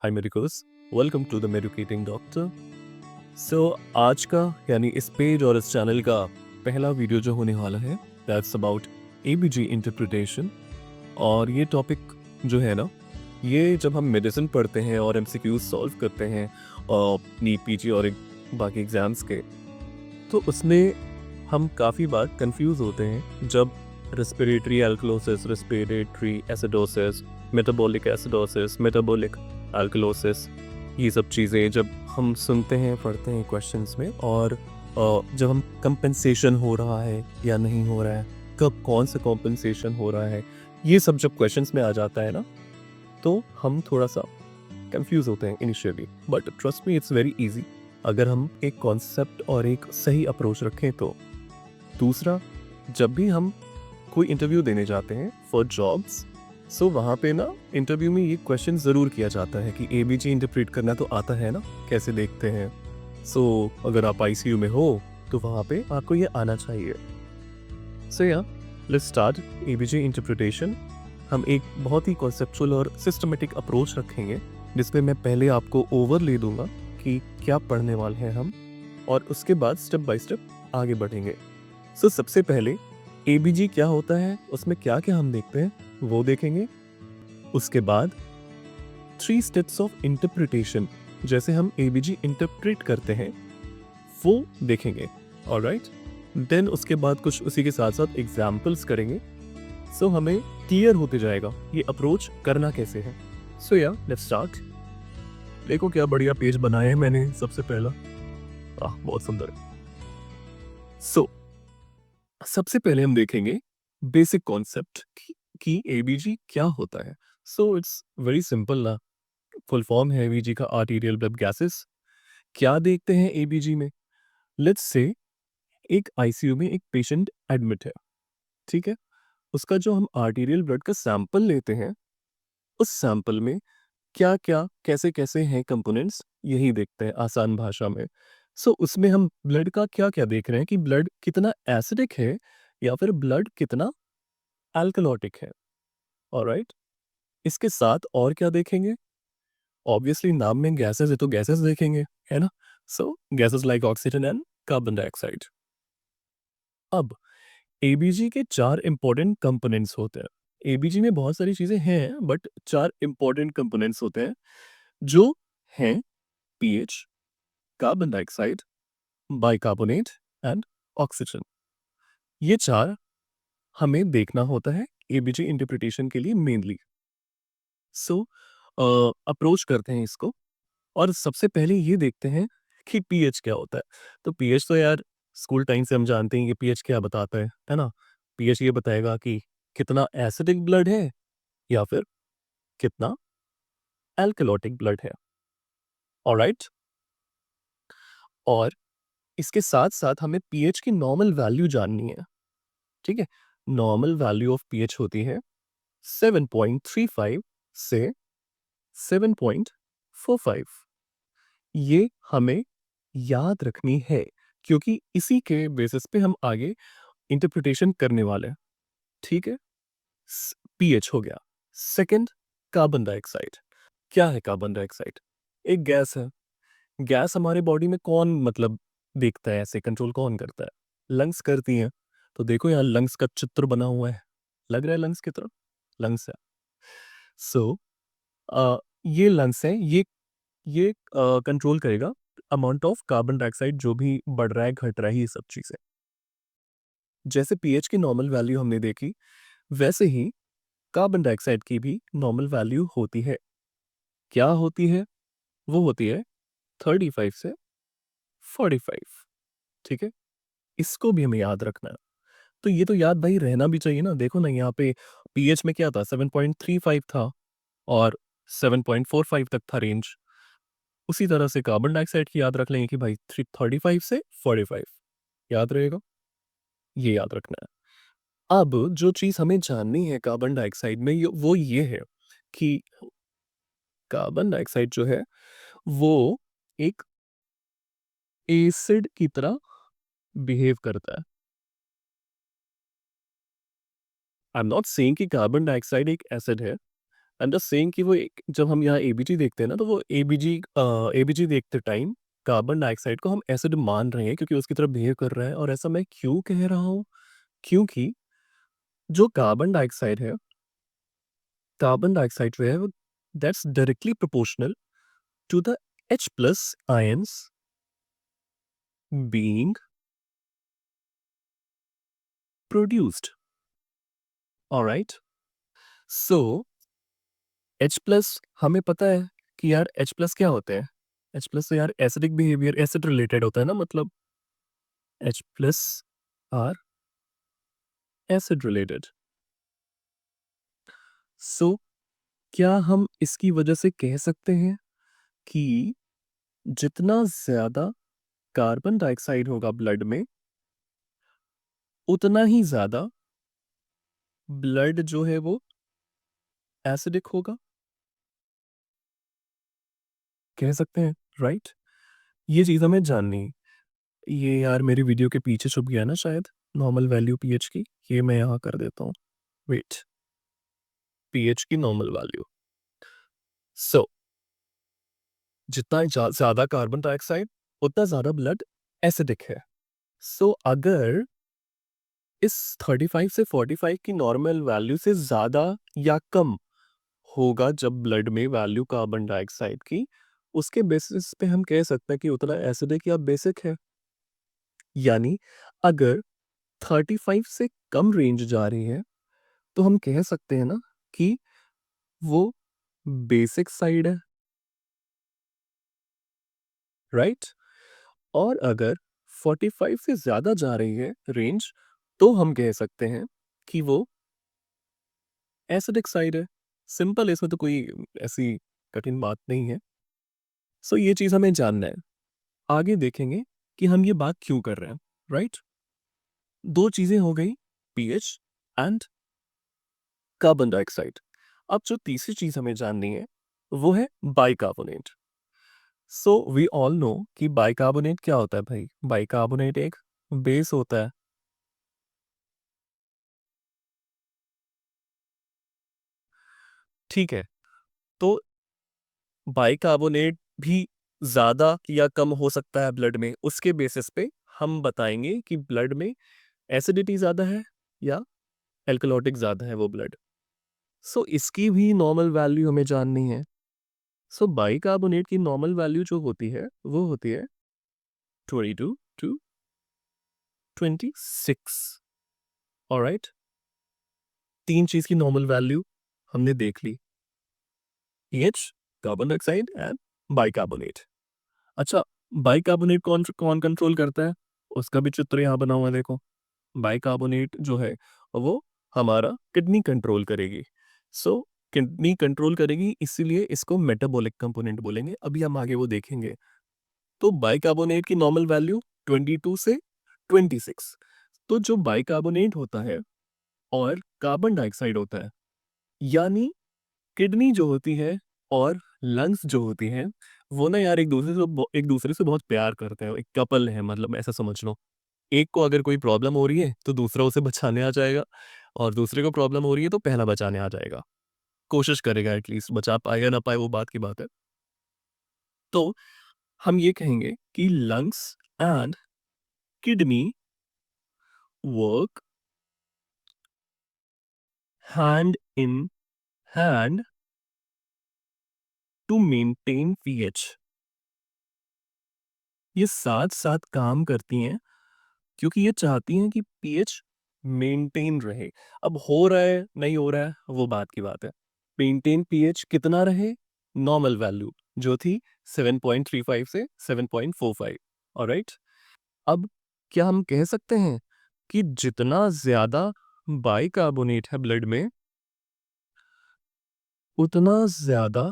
Hi medicos, welcome to the medicating doctor. So आज का यानी इस पेज और इस चैनल का पहला वीडियो जो होने वाला है दैट्स अबाउट एबीजी इंटरप्रिटेशन। और ये टॉपिक जो है ना, ये जब हम मेडिसिन पढ़ते हैं और एमसीक्यूज सॉल्व करते हैं नीट पीजी और बाकी एग्जाम्स के, तो उसमें हम काफ़ी बार कंफ्यूज होते हैं जब respiratory alkalosis, respiratory acidosis, metabolic acidosis, metabolic alkalosis, ये सब चीज़ें जब हम सुनते हैं पढ़ते हैं क्वेश्चंस में, और जब हम कंपनसेशन हो रहा है या नहीं हो रहा है, कब कौन सा कॉम्पनसेशन हो रहा है, ये सब जब क्वेश्चंस में आ जाता है ना, तो हम थोड़ा सा कंफ्यूज होते हैं initially. But trust me, it's very easy अगर हम एक कॉन्सेप्ट और एक सही अप्रोच रखें तो। दूसरा, जब भी हम कोई इंटरव्यू देने जाते हैं फॉर जॉब्स, सो वहाँ पे ना इंटरव्यू में ये क्वेश्चन ज़रूर किया जाता है कि एबीजी इंटरप्रेट करना तो आता है ना, कैसे देखते हैं। सो अगर आप आईसीयू में हो तो वहाँ पे आपको ये आना चाहिए। सो या लेट्स स्टार्ट एबीजी इंटरप्रिटेशन। हम एक बहुत ही कॉन्सेप्चुअल और सिस्टमेटिक अप्रोच रखेंगे जिसमें मैं पहले आपको ओवर ले दूंगा कि क्या पढ़ने वाले हैं हम, और उसके बाद स्टेप बाय स्टेप आगे बढ़ेंगे। सो सबसे पहले एबीजी क्या होता है, उसमें क्या क्या हम देखते हैं वो देखेंगे। उसके बाद 3 स्टेप्स ऑफ इंटरप्रिटेशन, जैसे हम एबीजी इंटरप्रेट करते हैं वो देखेंगे। ऑलराइट, देन उसके बाद कुछ उसी के साथ साथ एग्जाम्पल्स करेंगे। सो हमें क्लियर होते जाएगा ये अप्रोच करना कैसे है। सो या लेट्स स्टार्ट। देखो क्या बढ़िया पेज बनाए हैं मैंने सबसे पहला। बहुत सुंदर। सो सबसे पहले हम देखेंगे बेसिक कॉन्सेप्ट कि एबीजी क्या होता है। सो इट्स वेरी सिंपल ना, फुल फॉर्म है एबीजी का आर्टीरियल ब्लड गैसेस। क्या देखते हैं एबीजी में? लेट्स से एक आईसीयू में एक पेशेंट एडमिट है, ठीक है। उसका जो हम आर्टीरियल ब्लड का सैंपल लेते हैं, उस सैंपल में क्या क्या कैसे कैसे हैं कंपोनेंट्स, यही देखते हैं आसान भाषा में। सो उसमें हम ब्लड का क्या क्या देख रहे हैं कि ब्लड कितना एसिडिक है या फिर ब्लड कितना अल्कलॉटिक है। ऑलराइट, इसके साथ और क्या देखेंगे? ऑब्वियसली नाम में गैसेस है तो गैसेस देखेंगे, है ना। So gases like oxygen and carbon dioxide. अब एबीजी के 4 इंपॉर्टेंट कंपोनेंट्स होते हैं। एबीजी में बहुत सारी चीजें हैं बट 4 इंपॉर्टेंट कंपोनेंट्स होते हैं जो हैं pH, carbon dioxide, bicarbonate and oxygen. ये 4 हमें देखना होता है एबीजी इंटरप्रिटेशन के लिए मेनली। सो अप्रोच करते हैं इसको, और सबसे पहले ये देखते हैं कि पीएच क्या होता है। तो पीएच तो यार स्कूल टाइम से हम जानते हैं कि पीएच क्या बताता है ना। पीएच ये बताएगा कि कितना एसिडिक ब्लड है या फिर कितना एल्कलॉटिक ब्लड है। ऑलराइट, और इसके साथ साथ हमें पीएच की नॉर्मल वैल्यू जाननी है, ठीक है। नॉर्मल वैल्यू ऑफ पीएच होती है 7.35 से 7.45। ये हमें याद रखनी है क्योंकि इसी के बेसिस पे हम आगे इंटरप्रिटेशन करने वाले हैं, ठीक है। पीएच हो गया। Second, carbon dioxide. क्या है कार्बन डाइऑक्साइड? एक गैस है। गैस हमारे बॉडी में कौन मतलब देखता है, ऐसे कंट्रोल कौन करता है? लंग्स करती हैं। तो देखो यहाँ लंग्स का चित्र बना हुआ है, लग रहा है लंग्स की तरफ, लंग्स है। सो ये लंग्स है, ये कंट्रोल करेगा अमाउंट ऑफ कार्बन डाइऑक्साइड जो भी बढ़ रहा है घट रहा है, ये सब चीजें। जैसे पीएच की नॉर्मल वैल्यू हमने देखी, वैसे ही कार्बन डाइऑक्साइड की भी नॉर्मल वैल्यू होती है। क्या होती है? वो होती है 35 से 45, ठीक है। इसको भी हमें याद रखना है। तो ये तो याद भाई रहना भी चाहिए ना। देखो ना यहाँ पे पीएच में क्या था, 7.35 था और 7.45 तक था रेंज। उसी तरह से कार्बन डाइऑक्साइड की याद रख लेंगे कि भाई 35 से 45, याद रहेगा, ये याद रखना है। अब जो चीज हमें जाननी है कार्बन डाइऑक्साइड में, वो ये है कि कार्बन डाइऑक्साइड जो है वो एक एसिड की तरह बिहेव करता है। आई एम नॉट सेइंग कि कार्बन डाइऑक्साइड एक एसिड है, आई एम जस्ट सेइंग कि वो एक जब हम यहाँ एबीजी देखते हैं ना, तो वो एबीजी देखते टाइम कार्बन डाइऑक्साइड को हम एसिड मान रहे हैं क्योंकि उसकी तरह बिहेव कर रहा है। और ऐसा मैं क्यों कह रहा हूँ? क्योंकि जो कार्बन डाइऑक्साइड जो है वो that's directly proportional to the H plus ions being produced. Alright? So H plus हमें पता है कि यार H प्लस क्या होते हैं? H प्लस तो यार एसिडिक बिहेवियर एसिड रिलेटेड होता है ना, मतलब H plus are acid related. So क्या हम इसकी वजह से कह सकते हैं कि जितना ज़्यादा कार्बन डाइऑक्साइड होगा ब्लड में, उतना ही ज़्यादा ब्लड जो है वो एसिडिक होगा? कह सकते हैं, राइट? ये चीज़ हमें जाननी है। ये यार मेरी वीडियो के पीछे छुप गया ना शायद, नॉर्मल वैल्यू पीएच की। ये मैं यहाँ कर देता हूँ। वेट, पीएच की नॉर्मल वैल्यू। सो जितना ज़्यादा कार्बन डाइऑक्साइड, उतना ज़्यादा ब्लड एसिडिक है। सो अगर इस 35 से 45 की नॉर्मल वैल्यू से ज़्यादा या कम होगा जब ब्लड में वैल्यू कार्बन डाइऑक्साइड की, उसके बेसिस पे हम कह सकते हैं कि उतना एसिडिक या बेसिक है। यानी अगर 35 से कम रेंज जा रही है, तो हम कह सकते हैं ना कि वो बेसिक साइड है, राइट? और अगर 45 से ज़्यादा जा रही है रेंज, तो हम कह सकते हैं कि वो एसिडिक साइड है। सिंपल, इसमें तो कोई ऐसी कठिन बात नहीं है। सो ये चीज़ हमें जानना है। आगे देखेंगे कि हम ये बात क्यों कर रहे हैं, राइट? 2 चीज़ें हो गई, पीएच एंड कार्बन डाइऑक्साइड। अब जो तीसरी चीज़ हमें जाननी है, वो है bicarbonate. So we all know कि बाइकार्बोनेट क्या होता है भाई? बाइकार्बोनेट एक बेस होता है। ठीक है, तो बाइकार्बोनेट भी ज़्यादा या कम हो सकता है ब्लड में, उसके बेसिस पे हम बताएँगे कि ब्लड में एसिडिटी ज़्यादा है या एल्कलॉटिक ज़्यादा है वो ब्लड। सो इसकी भी नॉर्मल वैल्यू हमें जाननी है। सो बाइकार्बोनेट की नॉर्मल वैल्यू जो होती है, वो होती है 22 टू 26। ऑलराइट? 3 चीज़ की नॉर्मल वैल्यू हमने देख ली, pH, carbon dioxide and bicarbonate. अच्छा, बाइकार्बोनेट कौन कौन कंट्रोल करता है? उसका भी चित्र यहाँ बना हुआ है, देखो। बाइकार्बोनेट जो है, वो हमारा किडनी कंट्रोल करेगी। सो किडनी कंट्रोल करेगी, इसीलिए इसको मेटाबॉलिक कंपोनेंट बोलेंगे। अभी हम आगे वो देखेंगे। तो बाइकार्बोनेट की नॉर्मल वैल्यू 22 से 26। तो जो बाइकार्बोनेट होता है और कार्बन डाइऑक्साइड होता है, यानी किडनी जो होती है और लंग्स जो होती हैं, वो ना यार एक दूसरे से बहुत प्यार करते हैं। एक कपल है, मतलब ऐसा समझ लो। एक को अगर कोई प्रॉब्लम हो रही है, तो दूसरा उसे बचाने आ जाएगा, और दूसरे को प्रॉब्लम हो रही है, तो पहला बचाने आ जाएगा। कोशिश करेगा, एटलीस्ट बचा पाए या ना पाए वो बात की बात है। तो हम ये कहेंगे कि lungs and kidney work hand in hand to maintain pH। ये साथ-साथ काम करती हैं क्योंकि ये चाहती हैं कि पीएच मेंटेन रहे। अब हो रहा है, नहीं हो रहा है, वो बात की बात है। मेंटेन पीएच कितना रहे? नॉर्मल वैल्यू जो थी 7.35 से 7.45। ऑलराइट? अब क्या हम कह सकते हैं कि जितना ज़्यादा बाइकार्बोनेट है ब्लड में, उतना ज़्यादा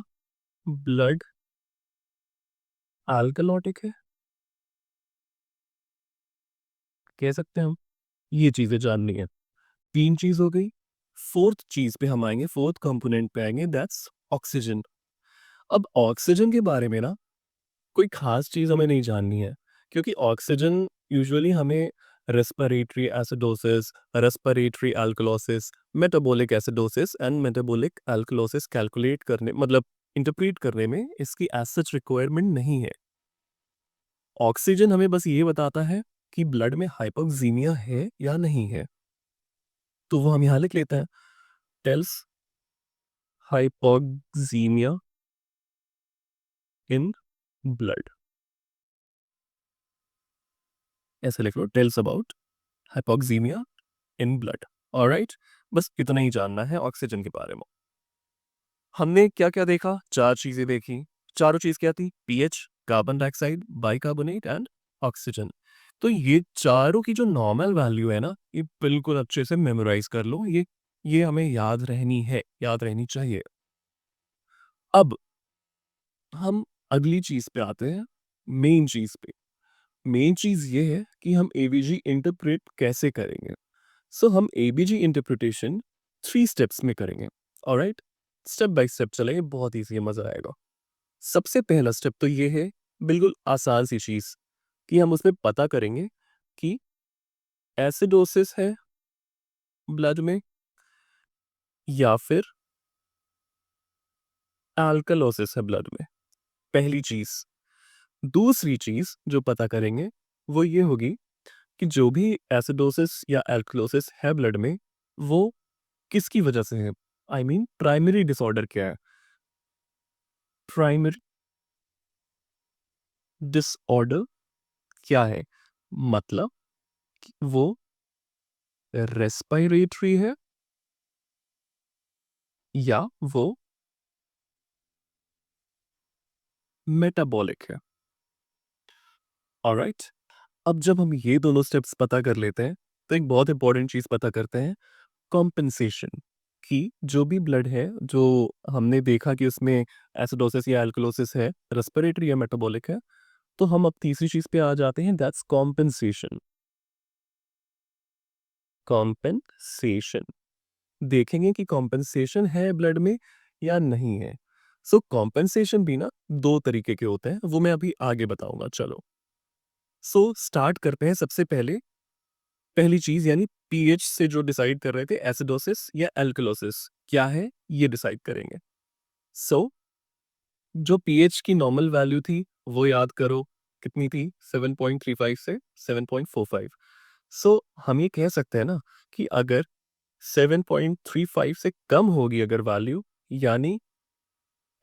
ब्लड अल्कलॉटिक है? कह सकते हैं हम। ये चीज़ें जाननी है। 3 चीज़ हो गई। 4th चीज़ पे हम आएँगे, 4th कंपोनेंट पे आएँगे, दैट्स ऑक्सीजन। अब ऑक्सीजन के बारे में ना कोई ख़ास चीज़ हमें नहीं जाननी है, क्योंकि ऑक्सीजन यूजुअली हमें respiratory acidosis, respiratory alkalosis, metabolic acidosis and metabolic alkalosis calculate करने मतलब इंटरप्रेट करने में इसकी एज सच रिक्वायरमेंट नहीं है। ऑक्सीजन हमें बस ये बताता है कि ब्लड में हाइपोक्सीमिया है या नहीं है, तो वो हम यहाँ लिख लेते हैं, टेल्स हाइपोक्सीमिया इन ब्लड, ऐसे लिख लो, tells about hypoxemia in blood. Alright, बस इतना ही जानना है ऑक्सीजन के बारे में। हमने क्या क्या देखा, चार चीजें देखी। चारों चीज क्या थी, pH, carbon dioxide, bicarbonate and oxygen. तो ये चारों की जो नॉर्मल वैल्यू है ना, ये बिल्कुल अच्छे से मेमोराइज कर लो, ये हमें याद रहनी है, याद रहनी चाहिए। अब हम अगली चीज पे आते हैं, मेन चीज पे। मेन चीज ये है कि हम एबीजी इंटरप्रेट कैसे करेंगे। सो हम एबीजी इंटरप्रिटेशन 3 स्टेप्स में करेंगे। ऑलराइट, स्टेप बाय स्टेप चलेंगे, बहुत ईजी है, मजा आएगा। सबसे पहला स्टेप तो ये है, बिल्कुल आसान सी चीज, कि हम उसमें पता करेंगे कि एसिडोसिस है ब्लड में या फिर अल्कलोसिस है ब्लड में, पहली चीज। दूसरी चीज जो पता करेंगे वो ये होगी कि जो भी एसिडोसिस या अल्कलोसिस है ब्लड में, वो किसकी वजह से है, आई मीन प्राइमरी डिसऑर्डर क्या है। प्राइमरी डिसऑर्डर क्या है, मतलब कि वो रेस्पिरेटरी है या वो मेटाबॉलिक है। ऑलराइट, अब जब हम ये दोनों स्टेप्स पता कर लेते हैं, तो एक बहुत इंपॉर्टेंट चीज पता करते हैं, कॉम्पेंसेशन। कि जो भी ब्लड है, जो हमने देखा कि उसमें एसिडोसिस या अल्कलोसिस है, रेस्पिरेटरी या मेटाबॉलिक है, तो हम अब तीसरी चीज पे आ जाते हैं, दैट्स कॉम्पेंसेशन। कॉम्पेंसेशन देखेंगे कि कॉम्पेंसेशन है ब्लड में या नहीं है। सो कॉम्पेंसेशन भी ना दो तरीके के होते हैं, वो मैं अभी आगे बताऊंगा। चलो, सो स्टार्ट करते हैं। सबसे पहले पहली चीज यानी पीएच से जो डिसाइड कर रहे थे, एसिडोसिस या एल्कलोसिस क्या है, ये डिसाइड करेंगे। सो जो पीएच की नॉर्मल वैल्यू थी वो याद करो, कितनी थी, 7.35 से 7.45। सो हम ये कह सकते हैं ना कि अगर 7.35 से कम होगी अगर वैल्यू, यानी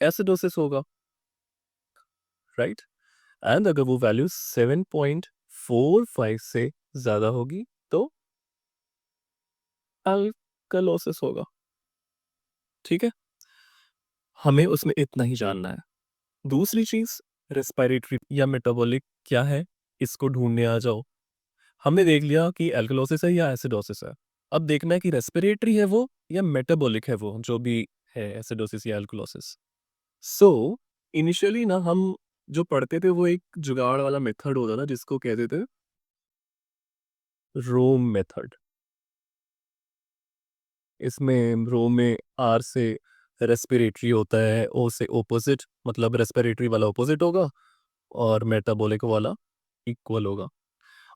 एसिडोसिस होगा, राइट। एंड अगर वो वैल्यू 7.45 से ज्यादा होगी तो अल्कलोसिस होगा। ठीक है, हमें उसमें इतना ही जानना है। दूसरी चीज, रेस्पिरेटरी या मेटाबॉलिक क्या है, इसको ढूंढने आ जाओ। हमने देख लिया कि एल्कलोसिस है या एसिडोसिस है। अब देखना है कि रेस्पिरेटरी है वो या मेटाबॉलिक है वो, जो भी है एसिडोसिस या एल्कलोसिस। सो इनिशियली ना हम जो पढ़ते थे वो एक जुगाड़ वाला मेथड होता था जिसको कहते थे रोम मेथड। इसमें रोम में आर से रेस्पिरेटरी होता है, ओ से ओपोजिट, मतलब रेस्पिरेटरी वाला ओपोजिट होगा और मेटाबॉलिक वाला इक्वल होगा।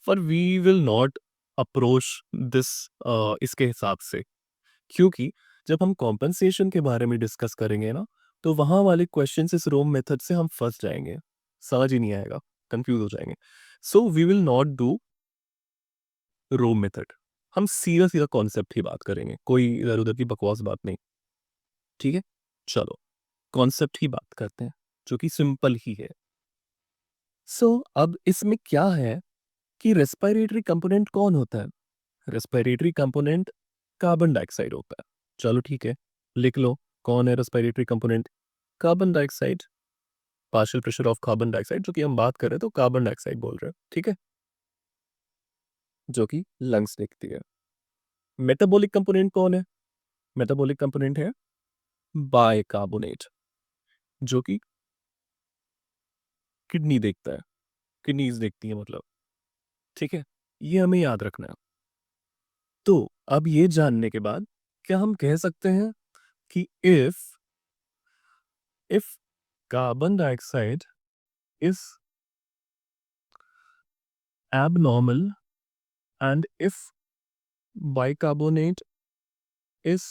पर we will not approach this इसके हिसाब से, क्योंकि जब हम कॉम्पेंसेशन के बारे में डिस्कस करेंगे ना, तो वहां वाले क्वेश्चन इस रोम मेथड से हम फंस जाएंगे, समझ ही नहीं आएगा, कंफ्यूज हो जाएंगे। So we will not do ROME method, हम सीधा सीधा कॉन्सेप्ट ही बात करेंगे, कोई इधर उधर की बकवास बात नहीं। ठीक है, चलो कॉन्सेप्ट ही बात करते हैं, जो कि सिंपल ही है। सो अब इसमें क्या है कि रेस्पिरेटरी कंपोनेंट कौन होता है, रेस्पिरेटरी कंपोनेंट कार्बन डाइऑक्साइड होता है। चलो ठीक है, लिख लो, कौन है respiratory component, carbon dioxide. Partial pressure of carbon dioxide जो कि हम बात कर रहे हैं, तो कार्बन डाइऑक्साइड बोल रहे हैं, ठीक है, जो कि लंग्स देखती है। मेटाबॉलिक कंपोनेंट कौन है, मेटाबॉलिक कंपोनेंट है बाइकार्बोनेट, जो कि किडनी देखता है, किडनीज देखती है मतलब, ठीक है, ये हमें याद रखना है। तो अब ये जानने के बाद क्या हम कह सकते हैं कि if carbon dioxide is abnormal and if bicarbonate is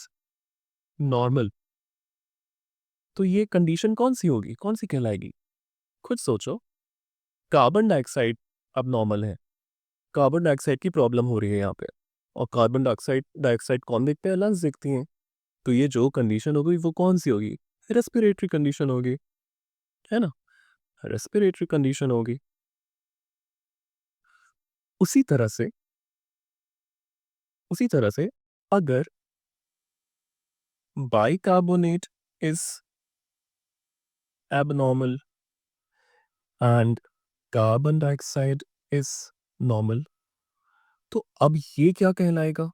normal, तो ये कंडीशन कौन सी होगी, कौन सी कहलाएगी? खुद सोचो। कार्बन डाइऑक्साइड अब नॉर्मल है, कार्बन डाइऑक्साइड की प्रॉब्लम हो रही है यहाँ पे, और कार्बन डाइऑक्साइड डाइऑक्साइड कौन देखते हैं? लंग्स देखती हैं। तो ये जो कंडीशन होगी वो कौन सी होगी? रेस्पिरेटरी कंडीशन होगी, है ना? रेस्पिरेटरी कंडीशन होगी। उसी तरह से अगर bicarbonate is abnormal and carbon dioxide is normal, तो अब ये क्या कहलाएगा?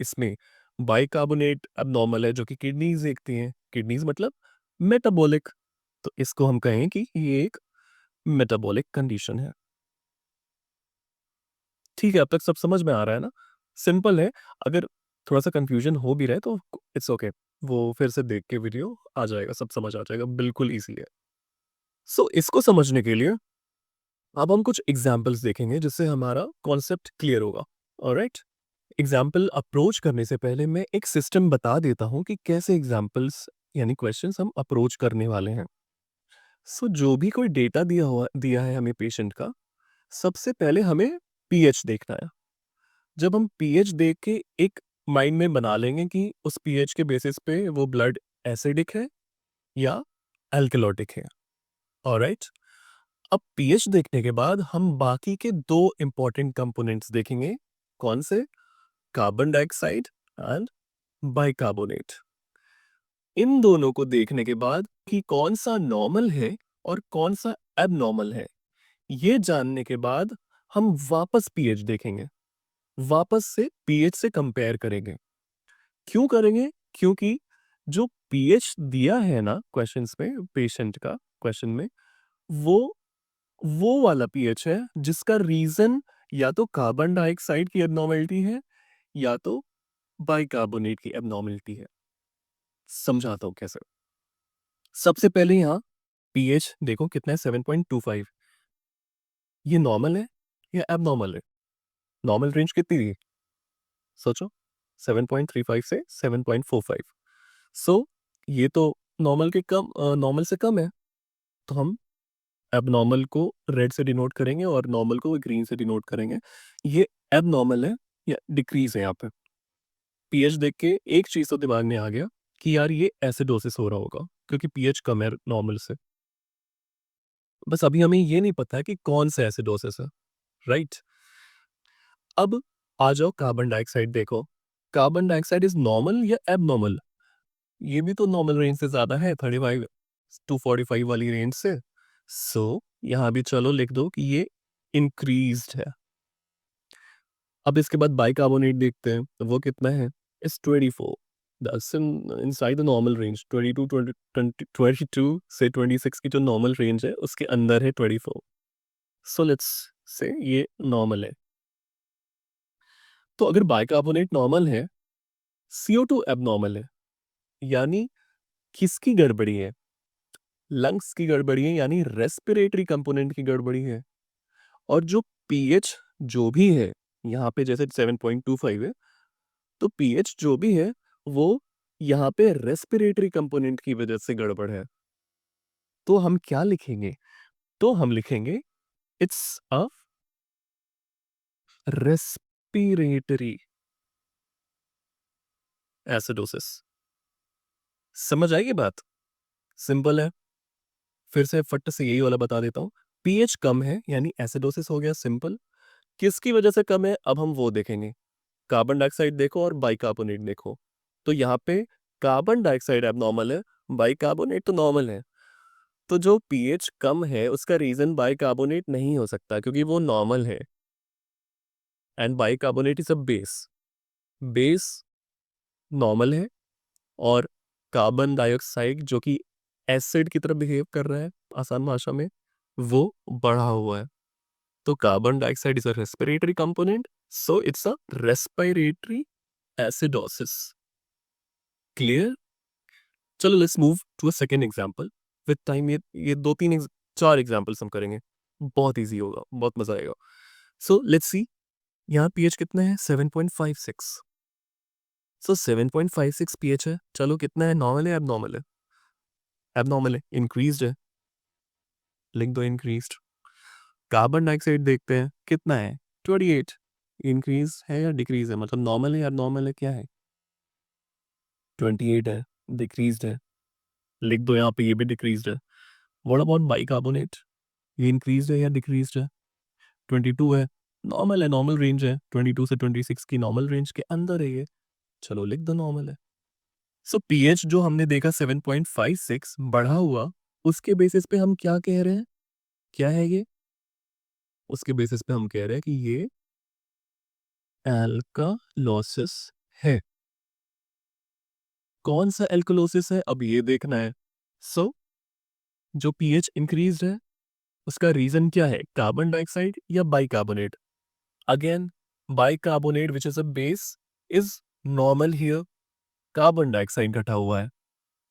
इसमें बाइकार्बोनेट अब नॉर्मल है, जो कि किडनीज देखती हैं, किडनीज मतलब मेटाबॉलिक, तो इसको हम कहें कि ये एक मेटाबॉलिक कंडीशन है। ठीक है, अब तक सब समझ में आ रहा है ना? सिंपल है। अगर थोड़ा सा कंफ्यूजन हो भी रहा है तो इट्स ओके, वो फिर से देख के वीडियो आ जाएगा, सब समझ आ जाएगा, बिल्कुल ईजी है। सो इसको समझने के लिए अब हम कुछ एग्जाम्पल्स देखेंगे जिससे हमारा कॉन्सेप्ट क्लियर होगा। ऑलराइट, एग्जाम्पल अप्रोच करने से पहले मैं एक सिस्टम बता देता हूँ कि कैसे एग्जाम्पल्स यानी क्वेश्चंस हम अप्रोच करने वाले हैं। सो जो भी कोई डेटा दिया है हमें पेशेंट का, सबसे पहले हमें पीएच देखना है। जब हम पीएच देख के एक माइंड में बना लेंगे कि उस पीएच के बेसिस पे वो ब्लड एसिडिक है या अल्कलोटिक है। ऑलराइट, अब पीएच देखने के बाद हम बाकी के दो इंपॉर्टेंट कंपोनेंट्स देखेंगे। कौन से? Carbon dioxide and bicarbonate. इन दोनों को देखने के बाद कि कौन सा नॉर्मल है और कौन सा एबनॉर्मल है, ये जानने के बाद हम वापस पीएच देखेंगे, वापस से पीएच से कंपेयर करेंगे। क्यों करेंगे? क्योंकि जो पीएच दिया है ना क्वेश्चंस में, पेशेंट का क्वेश्चन में, वो वो वाला पीएच है जिसका रीजन या तो कार्बन डाइऑक्साइड की एबनॉर्मेलिटी है या तो बाइकार्बोनेट की एबनॉर्मेलिटी है। समझाता हूं कैसे। सबसे पहले यहाँ पीएच देखो कितना है, 7.25। ये नॉर्मल है या एबनॉर्मल है? नॉर्मल रेंज कितनी थी सोचो, 7.35 से 7.45। सो ये तो नॉर्मल के कम, नॉर्मल से कम है, तो हम एबनॉर्मल को रेड से डिनोट करेंगे और नॉर्मल को ग्रीन से डिनोट करेंगे। ये एबनॉर्मल है या डिक्रीज है। यहाँ पे पीएच देख के एक चीज तो दिमाग में आ गया कि यार ये एसिडोसिस हो रहा होगा क्योंकि पीएच कम है नॉर्मल से। बस अभी हमें ये नहीं पता है कि कौन सा एसिडोसिस है। राइट, अब आ जाओ कार्बन डाइऑक्साइड देखो। कार्बन डाइऑक्साइड इज नॉर्मल या एबनॉर्मल? ये भी तो नॉर्मल रेंज से ज्यादा है, 35 टू 45 वाली रेंज से। सो यहाँ भी चलो लिख दो कि ये इंक्रीज्ड है। अब इसके बाद बाइकार्बोनेट देखते हैं, तो वो कितना है? It's 24, that's inside the normal range. 22 से 26 की जो नॉर्मल रेंज है उसके अंदर है 24। सो लेट्स से ये नॉर्मल है। तो अगर बाइकार्बोनेट नॉर्मल है, CO2 एबनॉर्मल है, यानी किसकी गड़बड़ी है? लंग्स की गड़बड़ी है, यानी रेस्पिरेटरी कंपोनेंट की गड़बड़ी है। और जो पीएच जो भी है यहाँ पे, जैसे 7.25 है, तो पीएच जो भी है वो यहाँ पे रेस्पिरेटरी कंपोनेंट की वजह से गड़बड़ है। तो हम क्या लिखेंगे? तो हम लिखेंगे इट्स अ रेस्पिरेटरी एसिडोसिस। समझ आएगी बात? सिंपल है। फिर से फट से यही वाला बता देता हूँ। पीएच कम है यानी एसिडोसिस हो गया, सिंपल। किसकी वजह से कम है अब हम वो देखेंगे। कार्बन डाइऑक्साइड देखो और बाइकार्बोनेट देखो। तो यहाँ पे कार्बन डाइऑक्साइड एबनॉर्मल है, बाइकार्बोनेट तो नॉर्मल है। तो जो पीएच कम है उसका रीजन बाइकार्बोनेट नहीं हो सकता क्योंकि वो नॉर्मल है। And bicarbonate is a base. Base normal है और कार्बन डाइऑक्साइड जो कि एसिड की तरह बिहेव कर रहा है, आसान भाषा में, वो बढ़ा हुआ है। तो carbon dioxide is a respiratory component, so it's a respiratory acidosis. Clear? चलो let's move to a second example. With time ये दो तीन चार एग्जाम्पल्स हम करेंगे, बहुत इजी होगा, बहुत मजा आएगा। So let's see. यहाँ पीएच कितना है 7.56। सो 7.56 पीएच है। चलो कितना है, नॉर्मल है एबनॉर्मल है? एबनॉर्मल है, इंक्रीज्ड है, लिख दो इंक्रीज्ड। कार्बन डाइऑक्साइड देखते हैं कितना है 28। इंक्रीज है या डिक्रीज है, मतलब नॉर्मल है या नॉर्मल है, क्या है? 28 है, डिक्रीज्ड है, लिख दो यहाँ पे ये भी डिक्रीज्ड है। व्हाट अबाउट बाइकार्बोनेट, ये इंक्रीज्ड है या डिक्रीज्ड है? 22 है, नॉर्मल है, नॉर्मल रेंज है, 22 से 26 की नॉर्मल रेंज के अंदर है ये। चलो लिख दो नॉर्मल है। सो पीएच जो हमने देखा 7.56 बढ़ा हुआ, उसके बेसिस पे हम क्या कह रहे हैं, क्या है ये? उसके बेसिस पे हम कह रहे हैं कि ये एल्कालोसिस है। कौन सा एल्कालोसिस है, अब ये देखना है। सो जो पीएच इंक्रीज्ड है उसका रीजन क्या है, कार्बन डाइऑक्साइड या bicarbonate? Again bicarbonate which is a base is normal here, carbon dioxide घटा हुआ है,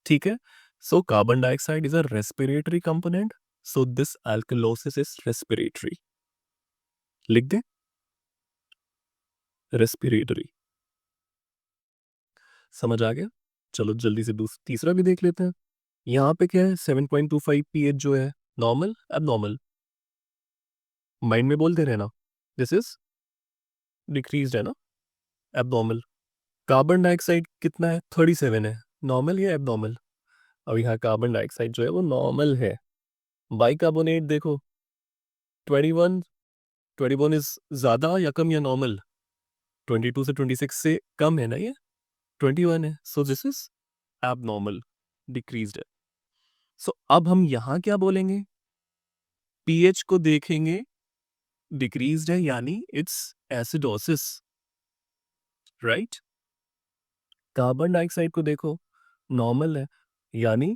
ठीक है। So carbon dioxide is a respiratory component, so this alkalosis is respiratory, लिख दे रेस्पिरेटरी। समझ आ गया? चलो जल्दी से तीसरा भी देख लेते हैं। यहाँ पे क्या है 7.25 पीएच जो है, नॉर्मल एबनॉर्मल? माइंड में बोलते रहना, दिस इज डिक्रीज्ड है ना, एबनॉर्मल। कार्बन डाइऑक्साइड कितना है 37 है, नॉर्मल या एबनॉर्मल? अब यहाँ कार्बन डाइऑक्साइड जो है वो नॉर्मल है। बाइकार्बोनेट देखो 21, 21 इज ज्यादा या कम या नॉर्मल? 22 से 26 से कम है ना ये, 21 है, so this is abnormal, decreased है। सो अब हम यहाँ क्या बोलेंगे, पीएच को देखेंगे, डिक्रीज्ड है यानी it's acidosis, right. Carbon dioxide को देखो, नॉर्मल है, यानी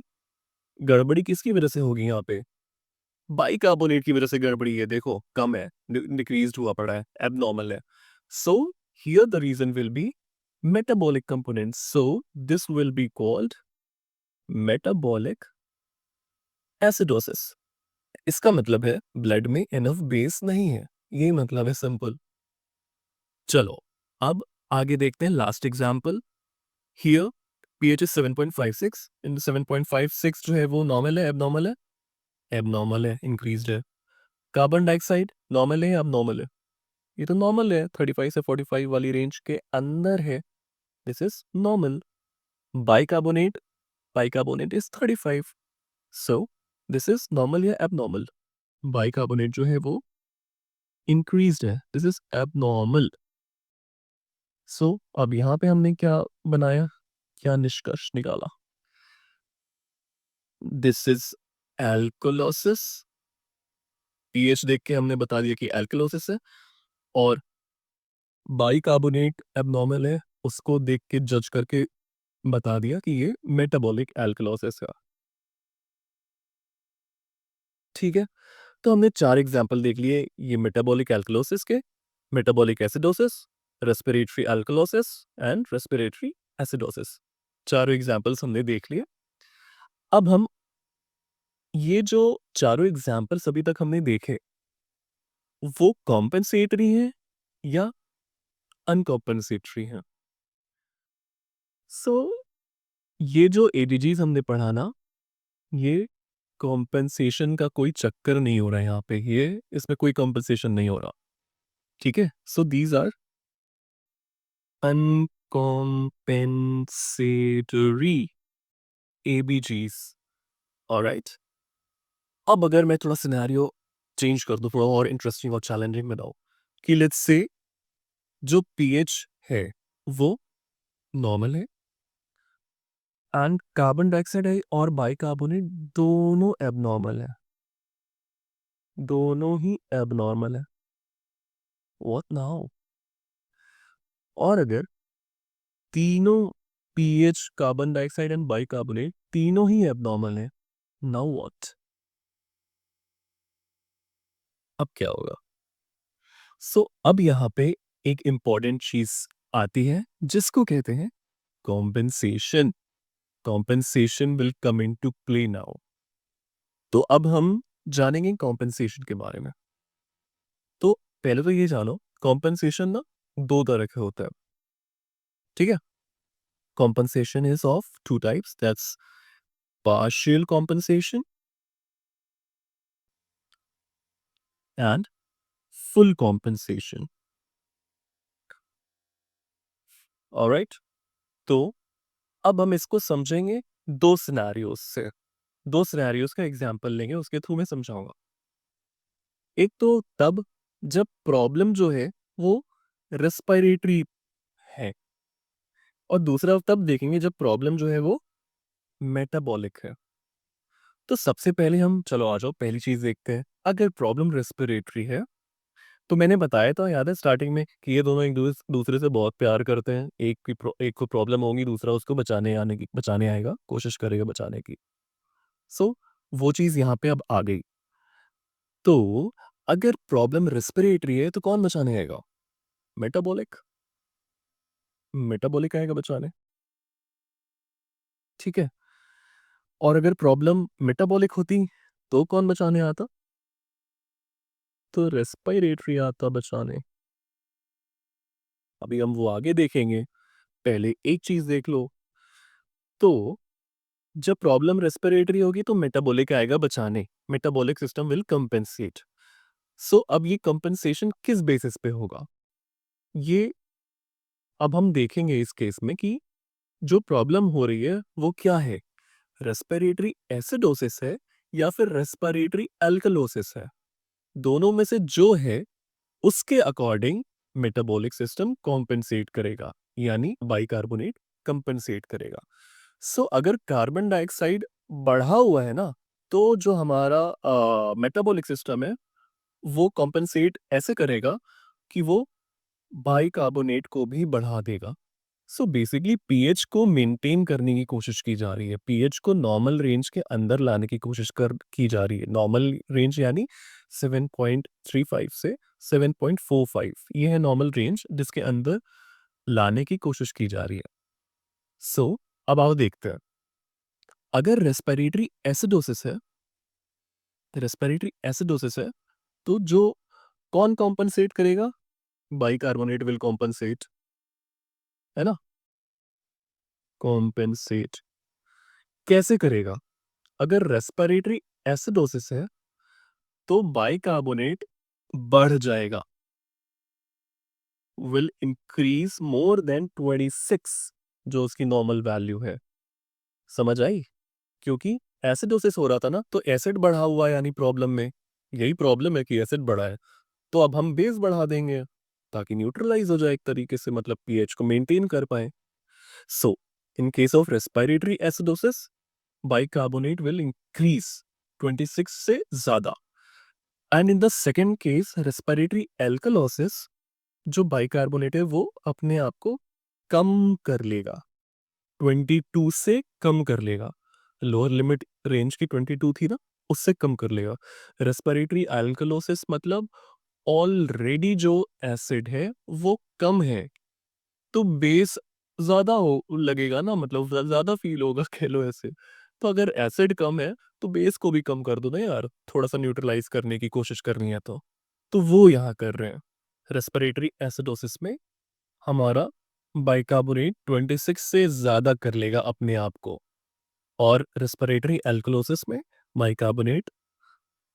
गड़बड़ी किसकी वजह से होगी यहाँ पे, बाइकार्बोनेट की वजह से गड़बड़ी है, देखो कम है, डिक्रीज्ड हुआ पड़ा है, एबनॉर्मल है। So here the reason will be metabolic components, so this will be called metabolic acidosis। इसका मतलब है ब्लड में इनफ बेस नहीं है, ये मतलब है सिंपल। चलो अब आगे देखते हैं last example. Here pH is 7.56, इन 7.56 जो है वो नॉर्मल है एबनॉर्मल है? एबनॉर्मल है, इंक्रीज्ड है। कार्बन डाइऑक्साइड नॉर्मल है या अबनॉर्मल है? ये तो नॉर्मल है, 35 से 45 वाली रेंज के अंदर है, this is normal. Bicarbonate, bicarbonate is 35, so this is normal या एबनॉर्मल? बाइकार्बोनेट जो है वो इंक्रीज्ड है, दिस इज एबनॉर्मल। सो अब यहाँ पे हमने क्या बनाया, क्या निष्कर्ष निकाला, दिस इज एल्कोलोसिस। पीएच देख के हमने बता दिया कि एल्कोलोसिस है, और बाइकार्बोनेट एबनॉर्मल है, उसको देख के जज करके बता दिया कि ये मेटाबॉलिक एल्कोलोसिस है, ठीक है। तो हमने 4 एग्जाम्पल देख लिए, ये मेटाबॉलिक एल्कोलोसिस के, metabolic acidosis, respiratory alkalosis and respiratory acidosis. चारों एग्जाम्पल्स हमने देख लिए। अब हम ये जो चारों एग्जाम्पल्स अभी तक हमने देखे, वो कॉम्पेंसेटरी हैं या अनकॉम्पेंसेटरी हैं? सो ये जो एडीजीज हमने पढ़ा ना, ये कॉम्पेंसेशन का कोई चक्कर नहीं हो रहा है यहाँ पे, ये इसमें कोई कॉम्पेंसेशन नहीं हो रहा, ठीक है। So these are uncompensatory ABGs, alright. अब अगर मैं थोड़ा सिनेरियो चेंज कर दूं, थोड़ा और इंटरेस्टिंग और चैलेंजिंग बनाऊं, कि लेट्स से जो पीएच है वो नॉर्मल है एंड कार्बन डाइऑक्साइड है और बाइकार्बोनेट दोनों एबनॉर्मल है, दोनों ही एबनॉर्मल है, व्हाट नाउ? और अगर तीनों pH, carbon dioxide and bicarbonate तीनों ही एबनॉर्मल है, नाउ व्हाट? अब क्या होगा? सो अब यहाँ पे एक इंपॉर्टेंट चीज आती है जिसको कहते हैं compensation. Compensation will come into play now. तो अब हम जानेंगे कॉम्पेंसेशन के बारे में। तो पहले तो ये जानो कॉम्पेंसेशन ना दो तरह के होते हैं, ठीक है? Compensation is of two types, that's partial compensation and full compensation. Alright, तो अब हम इसको समझेंगे दो सिनेरियोज से। दो सिनेरियोज का एग्जांपल लेंगे, उसके थ्रू मैं समझाऊंगा। एक तो तब जब प्रॉब्लम जो है वो रेस्पिरेटरी है, और दूसरा तब देखेंगे जब प्रॉब्लम जो है वो मेटाबॉलिक है। तो सबसे पहले हम चलो आ जाओ पहली चीज देखते हैं। अगर प्रॉब्लम रेस्पिरेटरी है तो मैंने बताया था, याद है स्टार्टिंग में, कि ये दोनों एक दूसरे से बहुत प्यार करते हैं। एक को प्रॉब्लम होगी, दूसरा उसको बचाने आएगा, कोशिश करेगा बचाने की। सो वो चीज यहाँ पे अब आ गई। तो अगर प्रॉब्लम रेस्पिरेटरी है तो कौन बचाने आएगा? मेटाबॉलिक। मेटाबॉलिक आएगा बचाने, ठीक है। और अगर प्रॉब्लम मेटाबॉलिक होती तो कौन बचाने आता? तो रेस्पिरेटरी आता बचाने। अभी हम वो आगे देखेंगे, पहले एक चीज देख लो। तो जब प्रॉब्लम रेस्पिरेटरी होगी तो मेटाबॉलिक आएगा बचाने, मेटाबॉलिक सिस्टम विल कंपेंसेट। सो अब ये कंपेंसेशन किस बेसिस पे होगा, ये अब हम देखेंगे इस केस में कि जो प्रॉब्लम हो रही है वो क्या है, रेस्पिरेटरी एसिडोसिस है या फिर रेस्पिरेटरी अल्कलोसिस है। दोनों में से जो है उसके अकॉर्डिंग मेटाबॉलिक सिस्टम कॉम्पेंसेट करेगा, यानी बाइकार्बोनेट कंपेंसेट करेगा। सो अगर कार्बन डाइऑक्साइड बढ़ा हुआ है ना, तो जो हमारा मेटाबॉलिक सिस्टम है वो कॉम्पेंसेट ऐसे करेगा कि वो बाइकार्बोनेट को भी बढ़ा देगा। सो बेसिकली पीएच को मेंटेन करने की कोशिश की जा रही है, पीएच को नॉर्मल रेंज के अंदर लाने की कोशिश कर की जा रही है। नॉर्मल रेंज यानी 7.35 से 7.45, ये है नॉर्मल रेंज जिसके अंदर लाने की कोशिश की जा रही है। सो अब आओ देखते हैं, अगर रेस्पिरेटरी एसिडोसिस है तो जो कौन कॉम्पनसेट करेगा? बाइकार्बोनेट विल कॉम्पनसेट, है ना। कॉम्पेंसेट कैसे करेगा? अगर रेस्पिरेटरी एसिडोसिस है तो बाइकार्बोनेट बढ़ जाएगा, विल इंक्रीज मोर देन 26, जो उसकी नॉर्मल वैल्यू है। समझ आई? क्योंकि एसिडोसिस हो रहा था ना, तो एसिड बढ़ा हुआ है, यानी प्रॉब्लम में यही प्रॉब्लम है कि एसिड बढ़ा है। तो अब हम बेस बढ़ा देंगे ताकि न्यूट्रलाइज हो जाए एक तरीके से, मतलब पीएच को मेंटेन कर पाए। So in case of respiratory acidosis bicarbonate will increase 26 से ज्यादा। And in the second case respiratory alkalosis, जो बाइकार्बोनेट है वो अपने आप को कम कर लेगा, 22 से कम कर लेगा। लोअर लिमिट रेंज की 22 थी ना, उससे कम कर लेगा। रेस्पिरेटरी एल्कलोसिस मतलब ऑलरेडी जो एसिड है वो कम है, तो बेस ज्यादा हो लगेगा ना, मतलब ज्यादा फील होगा कह लो ऐसे। तो अगर एसिड कम है तो बेस को भी कम कर दो ना यार, थोड़ा सा न्यूट्रलाइज करने की कोशिश करनी है तो वो यहाँ कर रहे हैं। रेस्पिरेटरी एसिडोसिस में हमारा बाइकार्बोनेट 26 से ज्यादा कर लेगा अपने आप को, और रेस्पिरेटरी एल्कलोसिस में बाइकार्बोनेट